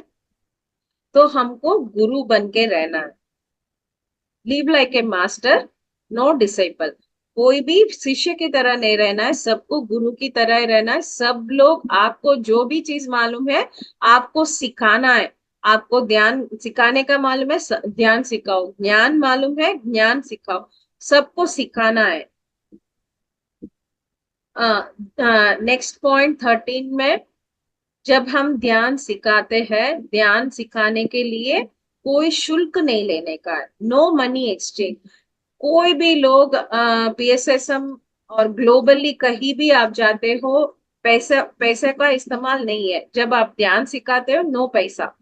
A: तो हमको गुरु बन के रहना है। Live like a master, no disciple. कोई भी शिष्य की तरह नहीं रहना है, सबको गुरु की तरह ही रहना है। सब लोग, आपको जो भी चीज मालूम है, आपको सिखाना है। आपको ध्यान सिखाने का मालूम है, ध्यान सिखाओ। ज्ञान मालूम है, ज्ञान सिखाओ। सबको सिखाना है। नेक्स्ट पॉइंट 13 में, जब हम ध्यान सिखाते हैं, ध्यान सिखाने के लिए कोई शुल्क नहीं लेने का है, नो मनी एक्सचेंज। कोई भी लोग पीएसएसएम और ग्लोबली कहीं भी आप जाते हो, पैसे पैसे का इस्तेमाल नहीं है। जब आप ध्यान सिखाते हो, नो पैसा।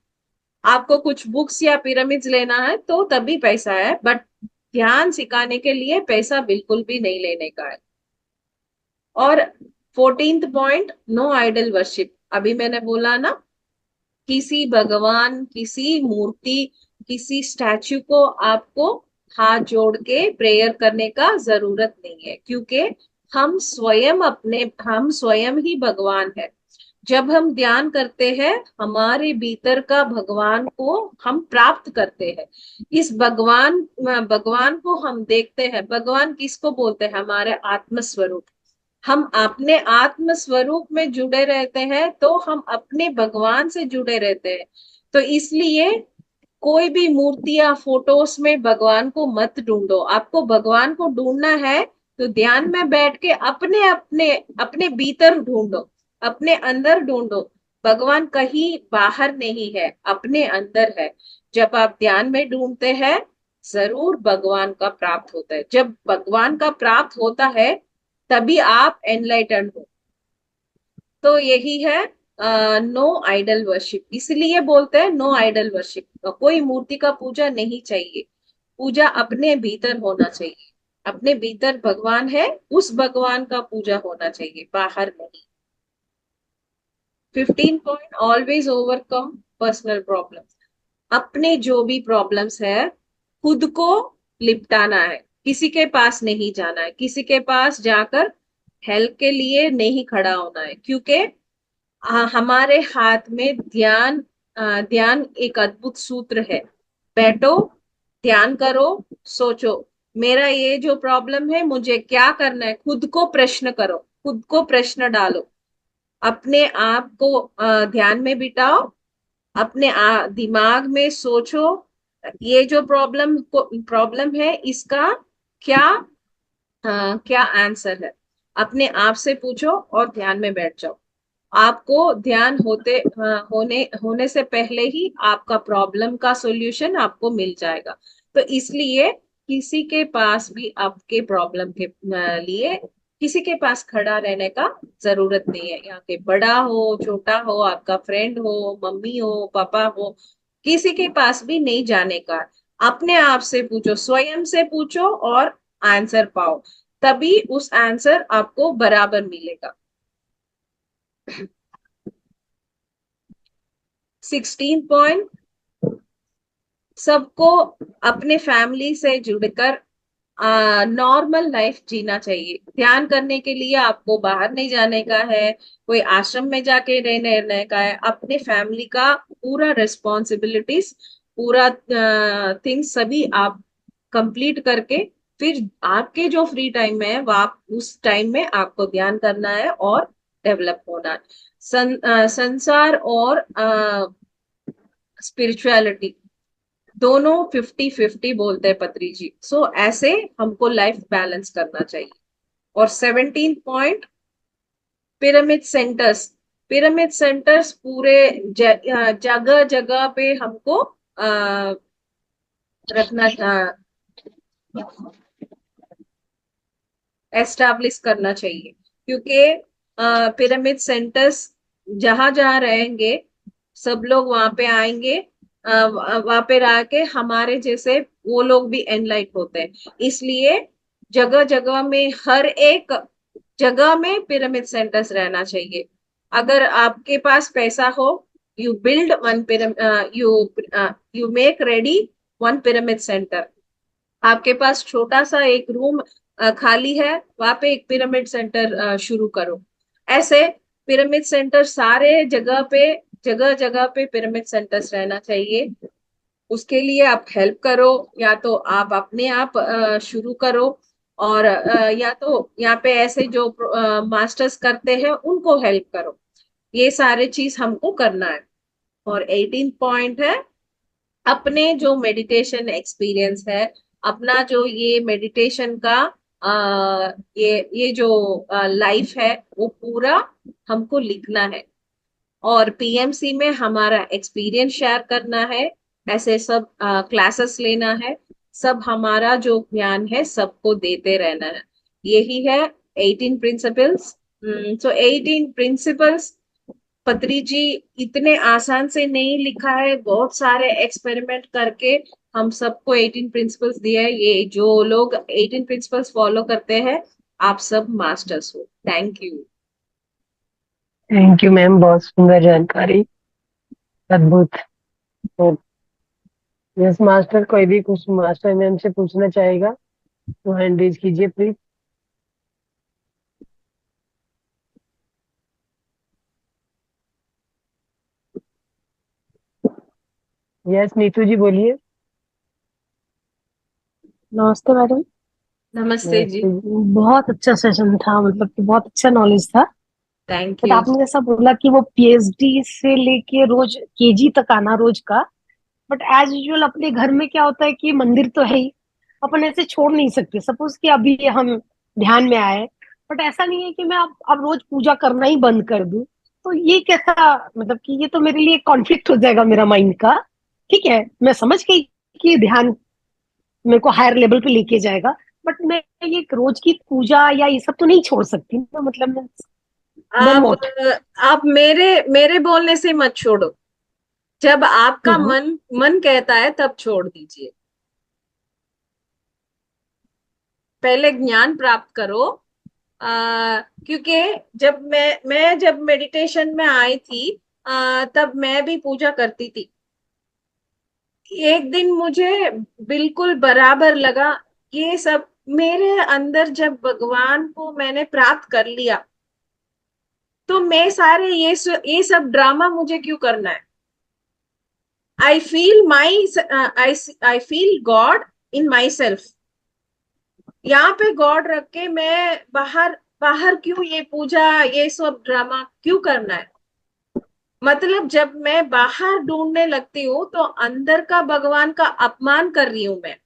A: आपको कुछ बुक्स या पिरामिड्स लेना है तो तभी पैसा है, बट ध्यान सिखाने के लिए पैसा बिल्कुल भी नहीं लेने का है। और 14th point, no idol worship. अभी मैंने बोला ना, किसी भगवान, किसी मूर्ति, किसी स्टैचू को आपको हाथ जोड़ के प्रेयर करने का जरूरत नहीं है, क्योंकि हम स्वयं ही भगवान है। जब हम ध्यान करते हैं, हमारे भीतर का भगवान को हम प्राप्त करते हैं। इस भगवान को हम देखते हैं। भगवान किसको बोलते हैं? हमारे आत्म स्वरूप। हम अपने आत्म स्वरूप में जुड़े रहते हैं, तो हम अपने भगवान से जुड़े रहते हैं। तो इसलिए कोई भी मूर्ति या फोटोज में भगवान को मत ढूंढो। आपको भगवान को ढूंढना है तो ध्यान में बैठ के अपने अपने अपने भीतर ढूंढो, अपने अंदर ढूंढो। भगवान कहीं बाहर नहीं है, अपने अंदर है। जब आप ध्यान में ढूंढते हैं, जरूर भगवान का प्राप्त होता है। जब भगवान का प्राप्त होता है, तभी आप एनलाइटन हो। तो यही है नो आइडल वर्शिप। इसलिए बोलते हैं नो आइडल वर्शिप। कोई मूर्ति का पूजा नहीं चाहिए। पूजा अपने भीतर होना चाहिए। अपने भीतर भगवान है, उस भगवान का पूजा होना चाहिए, बाहर नहीं। 15 point, always overcome personal problems. अपने जो भी प्रॉब्लम्स है, खुद को निपटाना है। किसी के पास नहीं जाना है, किसी के पास जाकर हेल्प के लिए नहीं खड़ा होना है। क्योंकि हमारे हाथ में ध्यान एक अद्भुत सूत्र है। बैठो, ध्यान करो, सोचो, मेरा ये जो प्रॉब्लम है, मुझे क्या करना है। खुद को प्रश्न करो, खुद को प्रश्न डालो, अपने आप को ध्यान में बिठाओ, अपने दिमाग में सोचो, ये जो प्रॉब्लम है, इसका क्या क्या आंसर है। अपने आप से पूछो और ध्यान में बैठ जाओ। आपको ध्यान होने से पहले ही आपका प्रॉब्लम का सॉल्यूशन आपको मिल जाएगा। तो इसलिए किसी के पास भी आपके प्रॉब्लम के लिए किसी के पास खड़ा रहने का जरूरत नहीं है। यहाँ के बड़ा हो, छोटा हो, आपका फ्रेंड हो, मम्मी हो, पापा हो, किसी के पास भी नहीं जाने का। अपने आप से पूछो, स्वयं से पूछो और आंसर पाओ। तभी उस आंसर आपको बराबर मिलेगा। 16 पॉइंट, सबको अपने फैमिली से जुड़कर नॉर्मल लाइफ जीना चाहिए। ध्यान करने के लिए आपको बाहर नहीं जाने का है, कोई आश्रम में जाके रहने का है। अपने फैमिली का पूरा रिस्पॉन्सिबिलिटीज, पूरा थिंग्स सभी आप कंप्लीट करके, फिर आपके जो फ्री टाइम है वो आप उस टाइम में आपको ध्यान करना है और डेवलप होना है। संसार और स्पिरिचुअलिटी दोनों 50-50 बोलते हैं पत्री जी। सो ऐसे हमको लाइफ बैलेंस करना चाहिए। और 17 point, pyramid centres. Pyramid centres पूरे जगह जगह पे हमको रखना, एस्टैब्लिश करना चाहिए। क्योंकि पिरामिड सेंटर्स जहां जहां रहेंगे, सब लोग वहां पे आएंगे, वहां पे रह के हमारे जैसे वो लोग भी एनलाइट होते हैं। इसलिए जगह जगह में, हर एक जगह में पिरामिड सेंटर्स रहना चाहिए। अगर आपके पास पैसा हो, you build one pyramid, you you make ready one pyramid centre. आपके पास छोटा सा एक रूम खाली है, वहां पे एक पिरामिड सेंटर शुरू करो। ऐसे पिरामिड सेंटर सारे जगह पे, जगह जगह पे पिरामिड सेंटर्स रहना चाहिए। उसके लिए आप हेल्प करो, या तो आप अपने आप शुरू करो, और या तो यहाँ पे ऐसे जो मास्टर्स करते हैं उनको हेल्प करो। ये सारे चीज हमको करना है। और 18 पॉइंट है, अपने जो मेडिटेशन एक्सपीरियंस है, अपना जो ये मेडिटेशन का ये जो लाइफ है, वो पूरा हमको लिखना है। और पीएमसी में हमारा एक्सपीरियंस शेयर करना है। ऐसे सब क्लासेस लेना है, सब हमारा जो ज्ञान है सबको देते रहना है। यही है 18 प्रिंसिपल्स। सो 18 प्रिंसिपल्स पत्री जी इतने आसान से नहीं लिखा है, बहुत सारे एक्सपेरिमेंट करके हम सबको 18 प्रिंसिपल्स दिए हैं। ये जो लोग 18 प्रिंसिपल्स फॉलो करते हैं, आप सब मास्टर्स हो। Thank you.
B: Thank you ma'am, बहुत सुंदर जानकारी, अद्भुत। तो यस मास्टर, कोई भी कुछ मास्टर मैम से पूछना चाहेगा तो हैंड रेज कीजिए प्लीज। यस नीतू जी बोलिए।
C: नमस्ते मैडम।
A: नमस्ते जी।
B: नमस्ते जी।
C: बहुत अच्छा सेशन था, मतलब कि बहुत अच्छा नॉलेज था।
A: Thank
C: but
A: you.
C: आपने जैसा बोला कि वो पीएचडी से लेके रोज केजी तक आना रोज का, बट एज यूजुअल अपने घर में क्या होता है कि मंदिर तो है ही, अपन ऐसे छोड़ नहीं सकते। सपोज कि अभी हम ध्यान में आए, बट ऐसा नहीं है कि मैं अब रोज पूजा करना ही बंद कर दूं। तो ये कैसा, मतलब कि ये तो मेरे लिए कॉन्फ्लिक्ट हो जाएगा मेरा माइंड का। ठीक है, मैं समझ गई कि ध्यान मेरे को हायर लेवल पे लेके जाएगा, बट मैं ये रोज की पूजा या ये सब तो नहीं छोड़ सकती ना, मतलब देन
A: आप
C: व्हाट।
A: आप मेरे मेरे बोलने से मत छोड़ो। जब आपका
C: हम्म।
A: मन मन कहता है तब छोड़ दीजिए। पहले ज्ञान प्राप्त करो। क्योंकि जब मेडिटेशन में आई थी, तब मैं भी पूजा करती थी। एक दिन मुझे बिल्कुल बराबर लगा, ये सब मेरे अंदर, जब भगवान को मैंने प्राप्त कर लिया, तो मैं सारे ये सब ड्रामा मुझे क्यों करना है। I feel my I feel God in my self. यहाँ पे गॉड रख के मैं बाहर बाहर क्यों ये पूजा, ये सब ड्रामा क्यों करना है। मतलब जब मैं बाहर ढूंढने लगती हूँ तो अंदर का भगवान का अपमान कर रही हूं मैं।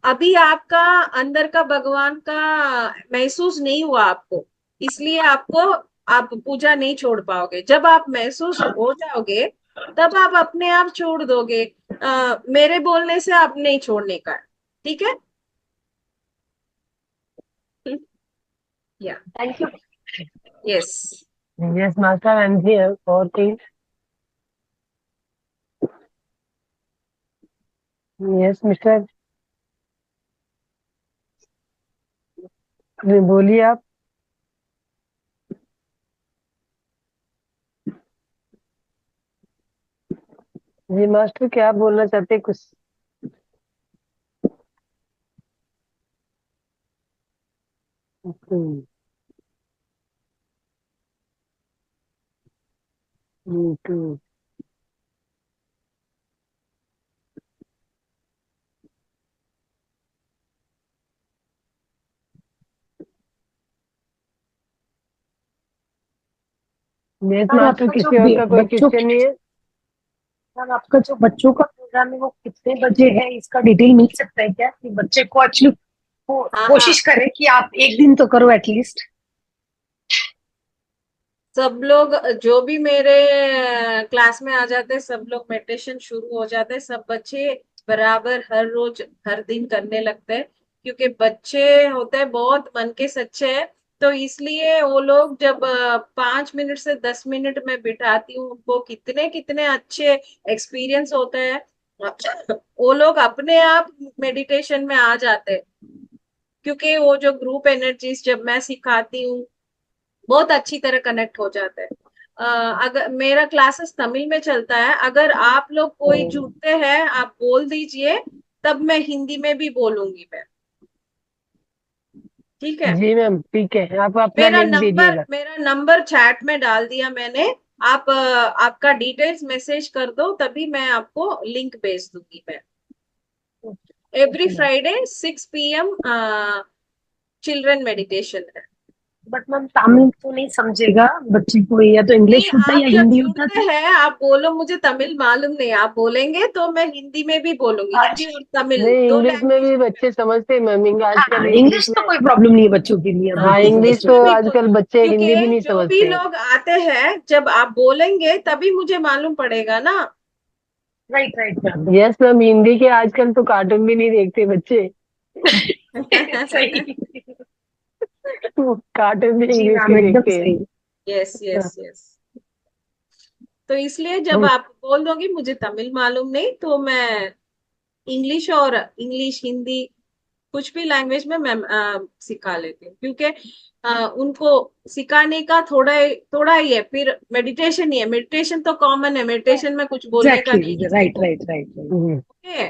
A: अभी आपका अंदर का भगवान का महसूस नहीं हुआ आपको, इसलिए आपको, आप पूजा नहीं छोड़ पाओगे। जब आप महसूस हो जाओगे, तब आप अपने आप छोड़ दोगे। मेरे बोलने से आप नहीं छोड़ने का है। ठीक है। या।
C: Thank you.
A: Yes.
B: Yes master, I am here और प्लीज। Yes mister. बोलिए आप। जी मास्टर, क्या आप बोलना चाहते हैं कुछ? हम्म, हम्म। यस
C: मैम
B: मास्टर,
C: आपका जो
B: किसी और का कोई
C: बच्चों
B: क्वेश्चन नहीं है?
C: मैम आपका जो बच्चों का प्रोग्राम है वो कितने बजे है, इसका डिटेल मिल सकता है क्या, कि बच्चे को एक्चुअली वो
A: हाँ हाँ,
C: कोशिश करें कि आप एक दिन तो करो एटलीस्ट।
A: सब लोग जो भी मेरे क्लास में आ जाते हैं, सब लोग मेडिटेशन शुरू हो जाते हैं, सब बच्चे बराबर हर रोज हर दिन करने लगते हैं। क्योंकि बच्चे होते हैं बहुत मन के सच्चे हैं, तो इसलिए वो लोग जब 5 मिनट से 10 मिनट में बिठाती हूँ उनको, कितने कितने अच्छे एक्सपीरियंस होते हैं। वो लोग अपने आप मेडिटेशन में आ जाते हैं, क्योंकि वो जो ग्रुप एनर्जीज जब मैं सिखाती हूँ बहुत अच्छी तरह कनेक्ट हो जाता है। अगर मेरा क्लासेस तमिल में चलता है, अगर आप लोग कोई जुड़ते हैं आप बोल दीजिए, तब मैं हिंदी में भी बोलूंगी मैं। ठीक है।
B: जी मैम, ठीक है, आप अपना लिंक दीजिएगा।
A: मेरा नंबर चैट में डाल दिया मैंने। आप आपका डिटेल्स मैसेज कर दो, तभी मैं आपको लिंक भेज दूंगी मैं। Every
B: okay ma'am.
A: Friday 6 PM children meditation है।
C: बट मैम तमिल तो नहीं समझेगा बच्चे को, या तो
A: नहीं,
C: इंग्लिश होता है
A: आप
C: या
A: जब
C: हिंदी होता है
A: जुड़ते
C: तो।
A: हैं आप बोलो मुझे तमिल मालूम नहीं, आप बोलेंगे तो मैं हिंदी में भी बोलूंगी, हिंदी
C: अच्छा।
A: और तमिल
B: नहीं,
A: दो
B: इंग्लिश में
A: लैंग्वेज
B: भी
A: में मैं।
B: बच्चे समझते हैं मैम, आजकल
C: हाँ,
B: इंग्लिश
C: इंग्लिश तो
B: में।
C: कोई प्रॉब्लम नहीं है बच्चों के लिए,
B: हाँ,
C: बिल्कुल
B: इंग्लिश
A: इंग्लिश
B: तो
A: में
C: समझते
A: भी
C: हैं।
B: आजकल
A: बोलूंगी,
B: बच्चे हिंदी भी
A: क्योंकि
B: नहीं
A: जो भी
B: समझते हैं।
A: लोग आते हैं जब आप बोलेंगे तभी मुझे मालूम पड़ेगा ना।
C: Right right ma'am.
B: Yes ma'am, Hindi के आजकल तो कार्टून भी नहीं देखते बच्चे।
C: सही।
B: वो कार्टून भी
C: जी
B: इंग्लिश के
C: मैम एकदम
B: देखते हैं।
C: सही।
A: यस
B: हाँ,
A: यस यस। तो इसलिए जब
B: हम-
A: आप बोल दोगे मुझे तमिल मालूम नहीं, तो मैं इंग्लिश और इंग्लिश हिंदी कुछ भी लैंग्वेज में मैं सिखा लेती हूँ। क्योंकि उनको सिखाने का थोड़ा ही है, फिर मेडिटेशन ही है, मेडिटेशन तो कॉमन है, मेडिटेशन में कुछ बोलने का नहीं
C: एग्जैक्टली,
A: किसी
C: राइट
A: को।
C: Right right right.
B: Hmm,
A: okay.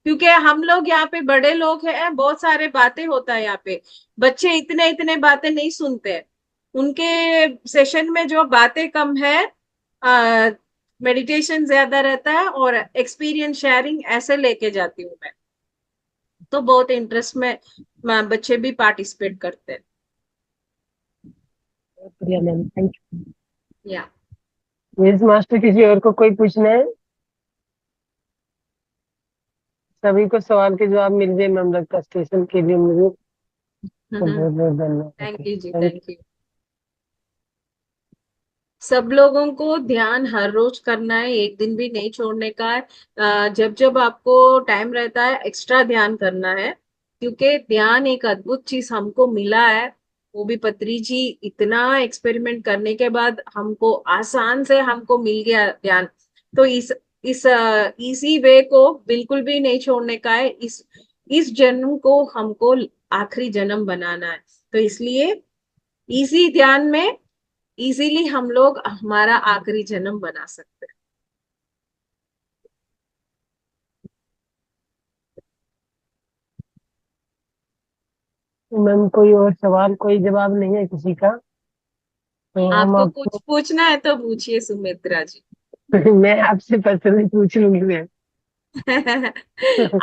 A: क्योंकि हम लोग यहाँ पे बड़े लोग हैं, बहुत सारे बातें होता है यहाँ पे, बच्चे इतने इतने बातें नहीं सुनते हैं। उनके सेशन में जो बातें कम है, मेडिटेशन ज्यादा रहता है, और एक्सपीरियंस शेयरिंग ऐसे लेके जाती हूँ मैं। तो बहुत इंटरेस्ट में बच्चे भी पार्टिसिपेट करते हैं।
C: शुक्रिया मैम, थैंक
A: या
B: यस मास्टर, किसी और को कोई पूछना है? सभी को सवाल के जवाब मिल गए मैम, लगता स्टेशन के लिए मुझे। तो बहुत बहुत धन्यवाद।
A: Thank you ji,
B: thank
A: thank you. सब लोगों को ध्यान हर रोज करना है, एक दिन भी नहीं छोड़ने का है। जब जब आपको टाइम रहता है एक्स्ट्रा ध्यान करना है, क्योंकि ध्यान एक अद्भुत चीज हमको मिला है। वो भी पत्री जी इतना एक्सपेरिमेंट करने के बाद हमको आसान से हमको मिल गया ध्यान। तो इस इसी वे को बिल्कुल भी नहीं छोड़ने का है। इस जन्म को हमको आखिरी जन्म बनाना है। तो इसलिए इसी ध्यान में इजीली हम लोग हमारा आखिरी जन्म बना सकते हैं।
B: You ma'am. कोई और सवाल, कोई जवाब नहीं है किसी का? तो हम
A: आपको कुछ
B: आपको
A: पूछना है तो पूछिए सुमित्रा जी।
B: मैं आपसे पर्सनली पूछ लूंगी मैम।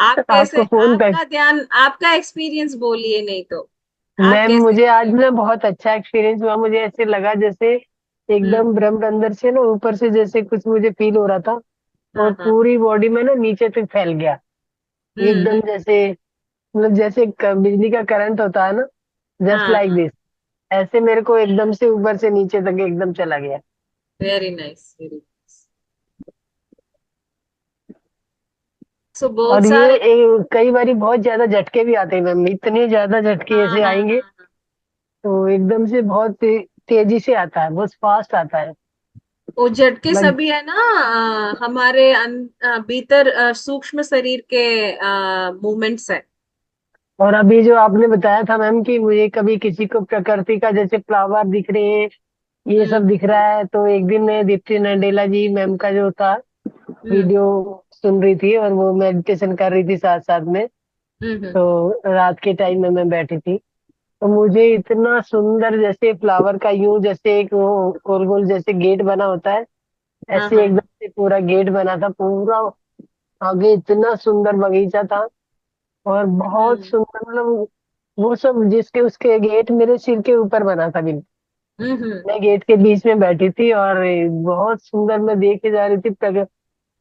A: आप कैसे,
B: आपको फोन कर।
A: आपका ध्यान, आपका एक्सपीरियंस बोलिए, नहीं तो आप
B: मैम,
A: कैसे
B: मुझे आज
A: किए।
B: ना बहुत अच्छा एक्सपीरियंस हुआ, मुझे ऐसे लगा जैसे
A: हम्म।
B: एकदम ब्रह्म अंदर से ना ऊपर से जैसे कुछ मुझे फील हो रहा था। और
A: हाँ हाँ।
B: पूरी बॉडी में ना नीचे तक फैल गया।
A: हम्म।
B: एकदम जैसे, मतलब जैसे बिजली का करंट होता है ना, जस्ट
A: हाँ
B: लाइक
A: हाँ।
B: दिस। ऐसे मेरे को एकदम से ऊपर से नीचे तक एकदम चला गया।
A: Very nice, very nice. So बहुत
B: और ये
A: सारे।
B: कई बारी बहुत ज्यादा झटके भी आते हैं मैम, इतने ज्यादा झटके
A: हाँ
B: ऐसे
A: हाँ
B: आएंगे।
A: हाँ हाँ।
B: तो एकदम से बहुत तेजी से आता है, बहुत फास्ट आता है।
A: वो झटके
B: लग
A: सभी है ना, हमारे भीतर सूक्ष्म शरीर के मूवमेंट्स है।
B: और अभी जो आपने बताया था मैम कि मुझे कभी किसी को प्रकृति का जैसे फ्लावर दिख रहे हैं, ये
A: हम्म
B: सब दिख रहा है, तो एक दिन मैं दीप्ति नंडेला जी मैम का जो था
A: हम्म
B: वीडियो सुन रही थी, और वो मेडिटेशन कर रही थी साथ साथ में।
A: हम्म
B: तो रात के टाइम में मैं बैठी थी, तो मुझे इतना सुंदर जैसे फ्लावर का यूं जैसे एक वो गोल गोल जैसे गेट बना होता है,
A: हाँ
B: ऐसे
A: हाँ
B: एकदम से पूरा गेट बना था पूरा। आगे इतना सुंदर बगीचा था, और बहुत
A: हम्म
B: सुंदर, मतलब वो सब जिसके उसके गेट मेरे सिर के ऊपर बना था बिल्कुल।
A: हम्म
B: मैं गेट के बीच में बैठी थी, और बहुत सुंदर मैं देखे जा रही थी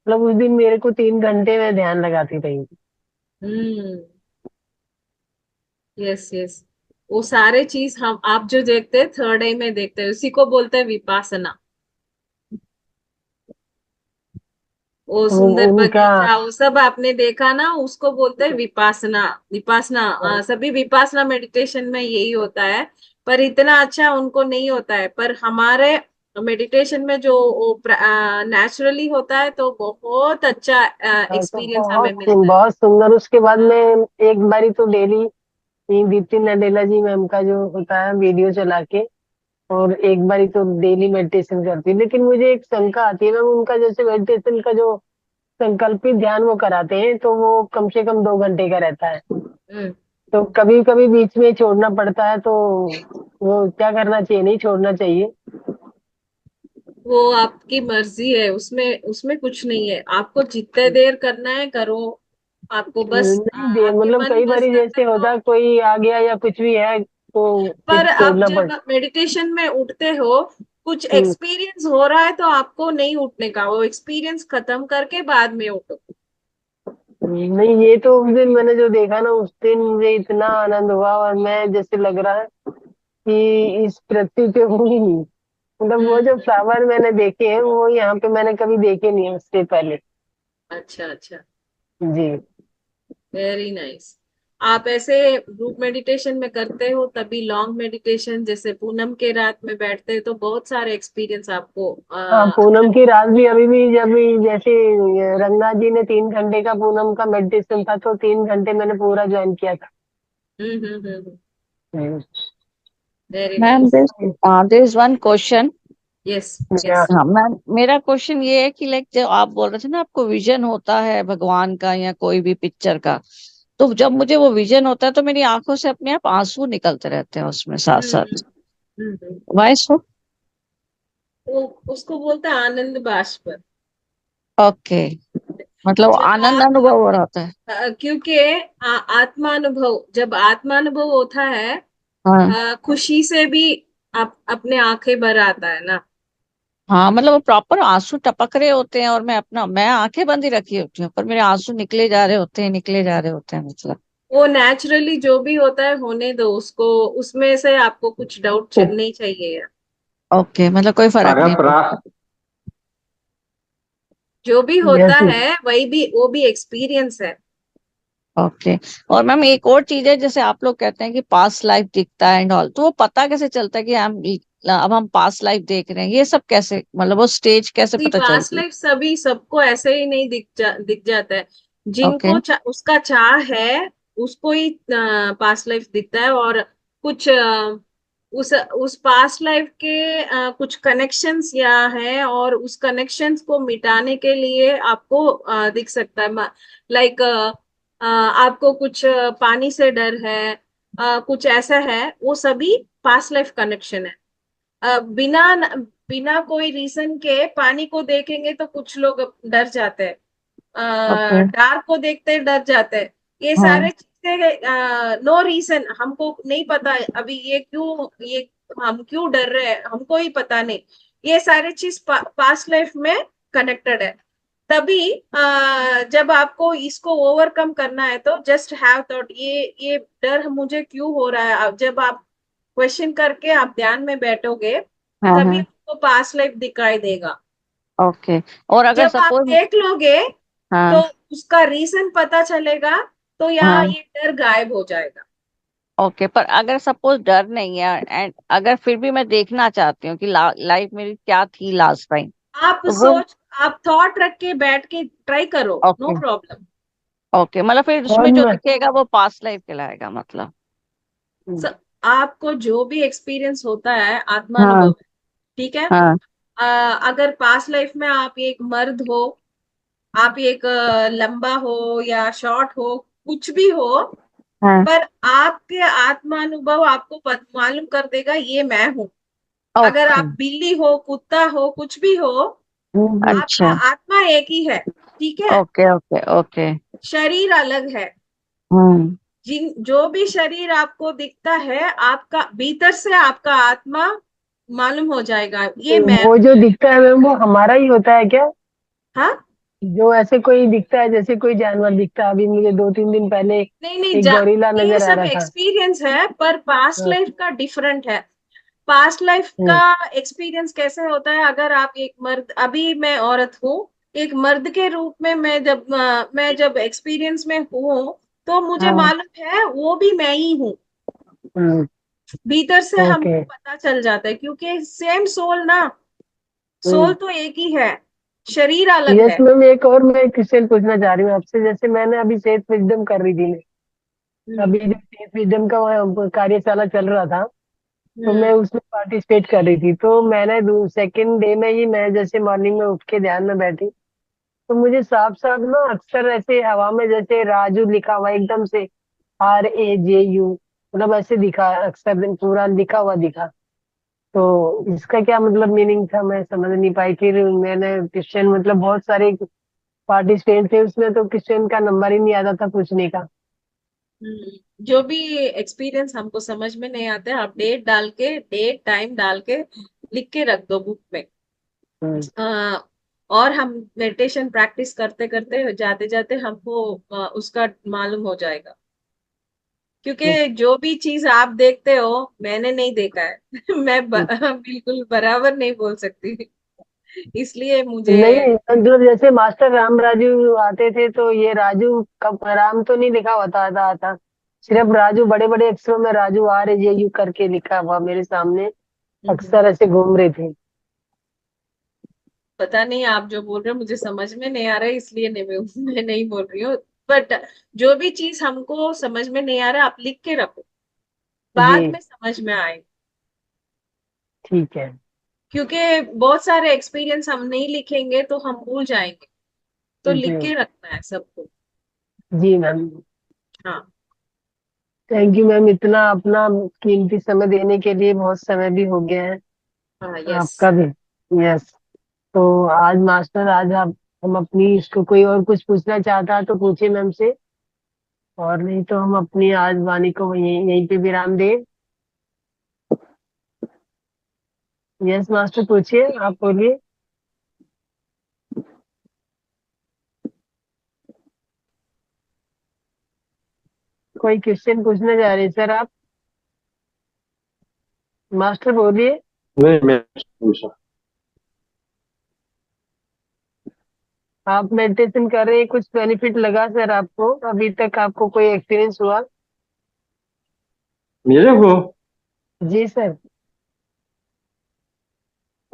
B: मतलब उस दिन मेरे को 3 घंटे में ध्यान लगाती रही।
A: हम्म यस यस। वो सारे चीज हम आप जो देखते हैं थर्ड आई में देखते हैं, उसी को बोलते हैं विपासना। वो सुंदर
B: उनका
A: बगीचा वो सब आपने देखा ना, उसको बोलते हैं विपासना। विपासना सभी विपासना मेडिटेशन में यही होता है, पर इतना अच्छा उनको नहीं होता है। पर हमारे मेडिटेशन में जो नेचुरली होता है तो बहुत अच्छा
B: तो
A: एक्सपीरियंस हमें मिलता है।
B: बहुत सुंदर। उसके बाद
A: हाँ
B: मैं एक बारी तो डेली दीप्ति नडेला जी मैम का जो होता है वीडियो चला के, और एक बारी तो डेली मेडिटेशन करती हूँ। लेकिन मुझे एक शंका आती है मैम, उनका जैसे मेडिटेशन का जो संकल्पित ध्यान वो कराते हैं, तो वो कम से कम 2 घंटे का रहता है।
A: हम्म।
B: तो कभी कभी बीच में छोड़ना पड़ता है, तो वो क्या करना चाहिए, नहीं छोड़ना चाहिए?
A: वो आपकी मर्जी है, उसमें उसमें कुछ नहीं है। आपको जितने देर करना है करो। आपको बस
B: नहीं दे,
A: आपके
B: मतलब
A: मन
B: कई
A: बस
B: बारी
A: करता
B: जैसे
A: है
B: होता
A: तो।
B: है कोई आ गया या कुछ भी है, तो फिर
A: पर अब
B: छोड़ना
A: जब
B: पड़।
A: मेडिटेशन में उठते हो, कुछ
B: हम्म,
A: एक्सपीरियंस हो रहा है तो आपको नहीं उठने का, वो एक्सपीरियंस खत्म करके बाद में उठो।
B: नहीं, ये तो उस दिन मैंने जो देखा ना, उस दिन मुझे इतना आनंद हुआ, और मैं जैसे लग रहा है कि इस पृथ्वी पे हूँ ही नहीं। मतलब वो जो
A: हम्म।
B: फ्लावर मैंने देखे हैं वो यहाँ पे मैंने कभी देखे नहीं है उससे पहले।
A: अच्छा अच्छा।
B: जी।
A: Very nice. आप ऐसे ग्रुप मेडिटेशन में करते हो, तभी लॉन्ग मेडिटेशन जैसे पूनम के रात में बैठते हैं तो बहुत सारे एक्सपीरियंस आपको
B: हाँ,
A: अच्छा।
B: पूनम की रात भी अभी भी जब भी जैसे रंगनाथ जी ने 3 घंटे का पूनम का मेडिटेशन था, तो 3 घंटे मैंने पूरा ज्वाइन किया था। Hmm.
A: Very
D: ma'am,
A: nice.
D: There is one question.
A: Yes yes.
B: या
D: हाँ मैम, मेरा क्वेश्चन ये है कि लाइक जो आप बोल रहे थे ना, आपको विजन होता है भगवान का या कोई भी पिक्चर का, तो जब मुझे वो विजन होता है तो मेरी आंखों से अपने आप आंसू निकलते रहते हैं उसमें साथ साथ।
A: हम्म।
D: वाई सो?
A: वो उसको बोलते हैं आनंद बाष्प।
D: ओके, मतलब
A: जब
D: आनंद
A: आप
D: अनुभव हो रहा होता है।
A: क्योंकि आत्मानुभव, जब आत्मानुभव होता है
D: हाँ
A: खुशी से भी आप अपने आंखें भर आता है ना।
D: हाँ, मतलब वो प्रॉपर आंसू टपक रहे होते हैं और मैं आंखें बंद ही रखी होती हूँ, पर मेरे आंसू निकले जा रहे होते हैं, निकले जा रहे होते हैं मतलब।
A: वो नेचुरली जो भी होता है होने दो उसको, उसमें से आपको कुछ डाउट नहीं चाहिए।
D: ओके, मतलब कोई फर्क
E: अगर
D: नहीं पड़ता।
E: प्रा
A: जो भी होता
B: जैसे
A: है वही भी, वो भी एक्सपीरियंस है।
D: ओके। और मैम एक और चीज है, जैसे आप लोग कहते हैं कि पास्ट लाइफ दिखता है एंड ऑल, तो वो पता कैसे चलता है कि हम पास्ट लाइफ देख रहे हैं? ये सब कैसे, मतलब वो स्टेज कैसे
A: सी
D: पता
A: पास्ट
D: चलती है?
A: लाइफ सभी सबको ऐसे ही नहीं दिख जाता है।
D: ओके।
A: जिनको उसका चाह है उसको ही पास्ट लाइफ दिखता है। और कुछ उस पास्ट लाइफ के कुछ कनेक्शंस यहाँ है, और उस कनेक्शंस को मिटाने के लिए आपको दिख सकता है। लाइक आपको कुछ पानी से डर है, कुछ ऐसा है, वो सभी पास्ट लाइफ कनेक्शन है। बिना बिना कोई रीजन के पानी को देखेंगे तो कुछ लोग डर जाते हैं,
D: ओके।
A: डार्क को देखते हैं डर जाते हैं। ये
D: हाँ।
A: सारे चीजें नो रीजन, हमको नहीं पता है अभी ये क्यों, ये हम क्यों डर रहे हैं हमको ही पता नहीं। ये सारे चीज पास्ट लाइफ में कनेक्टेड है। तभी जब आपको इसको ओवरकम करना है तो जस्ट हैव थॉट, ये डर मुझे क्यों हो रहा है। जब आप क्वेश्चन करके आप ध्यान में बैठोगे
D: हाँ
A: तभी
D: हाँ।
A: आपको पास्ट लाइफ दिखाई देगा।
D: ओके। और अगर
A: जब आप
D: सपोज।
A: देख लोगे तो
D: हाँ
A: उसका रीजन पता चलेगा, तो यहाँ
D: हाँ।
A: ये डर गायब हो जाएगा।
D: ओके, पर अगर सपोज डर नहीं है एंड अगर फिर भी मैं देखना चाहती हूँ कि लाइफ मेरी क्या थी लास्ट टाइम,
A: आप
D: तो वो।
A: सोच, आप थॉट रख के बैठ के ट्राई करो, नो
D: ओके।
A: प्रॉब्लम।
D: ओके, मतलब फिर
B: और
D: उसमें जो
B: मैं
D: दिखेगा वो पास्ट लाइफ कहलाएगा मतलब।
A: स- आपको जो भी एक्सपीरियंस होता है
D: हाँ
A: आत्मानुभव, ठीक है।
D: हाँ
A: अगर पास्ट लाइफ में आप एक मर्द हो, आप एक लंबा हो या शॉर्ट हो, कुछ भी हो,
D: हाँ।
A: पर आपके आत्मानुभव आपको मालूम कर देगा ये मैं हूँ। अगर
D: ओके।
A: आप बिल्ली हो, कुत्ता हो, कुछ भी हो, आपका
D: अच्छा।
A: आत्मा एक ही है, ठीक है।
D: Okay okay okay.
A: शरीर अलग है।
D: हम्म।
A: जिन जो भी शरीर आपको दिखता है, आपका भीतर से आपका आत्मा मालूम हो जाएगा ये मैं
B: वो
A: हूँ।
B: जो दिखता है मैम वो हमारा ही होता है क्या?
A: हाँ,
B: जो ऐसे कोई दिखता है, जैसे कोई जानवर दिखता है, अभी मुझे 2-3 दिन पहले
A: नहीं नहीं
B: एक गौरीला
A: ये
B: नजर आ
A: सब
B: रहा था।
A: एक्सपीरियंस है, पर पास्ट
B: हाँ,
A: लाइफ का डिफरेंट है। पास्ट लाइफ का
B: हम्म,
A: एक्सपीरियंस कैसे होता है? अगर आप एक मर्द, अभी मैं औरत हूँ, एक मर्द के रूप में मैं जब एक्सपीरियंस में हूँ, तो मुझे
D: हाँ।
A: मालूम है वो भी मैं ही हूँ।
B: हम्म,
A: भीतर से
B: ओके।
A: हमको पता चल जाता है, क्योंकि सेम सोल ना, सोल
B: हम्म,
A: तो एक ही है, शरीर अलग
B: यस
A: है।
B: मैम, एक और मैं क्वेश्चन पूछना चाह रही हूँ आपसे। जैसे मैंने अभी सेहत विजडम कर रही थी, मैं
A: हम्म
B: अभी जो सेहत विजडम का वहाँ कार्यशाला चल रहा था, तो मैं
A: हम्म
B: उसमें पार्टिसिपेट कर रही थी। तो मैंने सेकेंड डे में ही, मैं जैसे मॉर्निंग में उठ के ध्यान में बैठी, तो मुझे साफ साफ ना अक्सर ऐसे हवा में जैसे राजू लिखा हुआ एकदम से, RAJU, मतलब ऐसे दिखा, अक्सर पूरा लिखा हुआ दिखा। तो इसका क्या मतलब मीनिंग था, मैं समझ नहीं पाई। फिर मैंने क्वेश्चन, मतलब बहुत सारे पार्टिसिपेंट थे उसमें, तो क्वेश्चन का नंबर ही नहीं आता था पूछने का।
A: जो भी एक्सपीरियंस हमको समझ में नहीं आते, आप डेट डाल के, डेट टाइम डाल के लिख के रख दो बुक में।
B: हम्म,
A: और हम मेडिटेशन प्रैक्टिस करते करते जाते जाते हमको उसका मालूम हो जाएगा।
B: हम्म,
A: क्योंकि जो भी चीज आप देखते हो, मैंने नहीं देखा है।
B: हम्म।
A: बिल्कुल बराबर नहीं बोल सकती, इसलिए मुझे।
B: नहीं मतलब जैसे मास्टर राम राजू आते थे, तो ये राजू कब, राम तो नहीं लिखा होता था, सिर्फ राजू बड़े बड़े अक्षरों में राजू RAJU करके लिखा हुआ मेरे सामने
A: हम्म,
B: अक्सर ऐसे घूम रहे थे।
A: पता नहीं, आप जो बोल रहे हो मुझे समझ में नहीं आ रहा है, इसलिए नहीं मैं नहीं बोल रही हूँ। बट जो भी चीज हमको समझ में नहीं आ रहा, आप लिख के रखो,
B: जी,
A: बाद में समझ में आए।
B: ठीक है।
A: क्योंकि बहुत सारे एक्सपीरियंस हम नहीं लिखेंगे तो हम भूल जाएंगे, तो
B: जी,
A: लिख के रखना है सबको।
B: जी मैम।
A: हाँ
B: थैंक यू मैम, इतना अपना कीमती समय देने के लिए। बहुत समय भी हो गया है
A: हाँ, यस।
B: आपका भी। यस। तो आज मास्टर, आज आप, हम अपनी, इसको कोई और कुछ पूछना चाहता है तो पूछे मैम से, और नहीं तो हम अपनी आज वाणी को यहीं पे विराम दें। यस मास्टर, पूछिए, आप बोलिए। कोई क्वेश्चन पूछना चाह रहे हैं सर आप? मास्टर बोलिए।
E: नहीं, मैं पूछा।
B: आप मेडिटेशन कर रहे हैं, कुछ बेनिफिट लगा सर आपको अभी तक? आपको कोई एक्सपीरियंस हुआ?
E: मेरे को,
B: जी सर।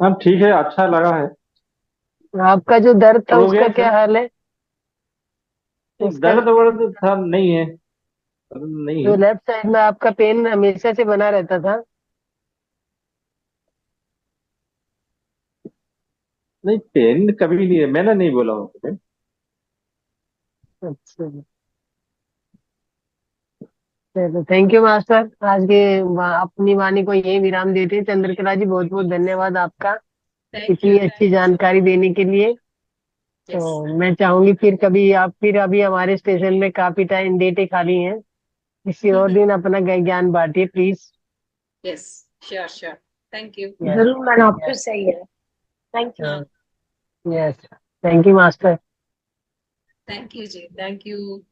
E: हाँ ठीक है, अच्छा लगा है।
B: आपका जो दर्द था
E: हो
B: उसका
E: गया
B: क्या
E: सर।
B: हाल है?
E: नहीं,
B: उसका
E: दर्द वर्द था नहीं है, दर्द नहीं
B: जो
E: है।
B: लेफ्ट साइड में आपका पेन हमेशा से बना रहता था?
E: नहीं, पेन कभी नहीं है, मैंने नहीं बोला हूँ पेन।
B: अच्छा, चलो थैंक यू मास्टर। आज के अपनी वाणी को यही विराम देते हैं। चंद्रकला जी, बहुत बहुत धन्यवाद आपका
A: थैंक यू,
B: इतनी
A: थैंक
B: अच्छी
A: यू सो
B: जानकारी देने के लिए।
A: मच। यस,
B: तो मैं चाहूंगी फिर कभी आप, फिर अभी हमारे स्टेशन में काफी टाइम डेटें खाली हैं, किसी और दिन अपना ज्ञान बांटिए please.
A: Yes, sure sure, thank you.
B: Yes.
C: जरूर मैडम, आपको सही है। Thank you.
A: हाँ,
B: yes, thank you master.
A: Thank you ji, thank you.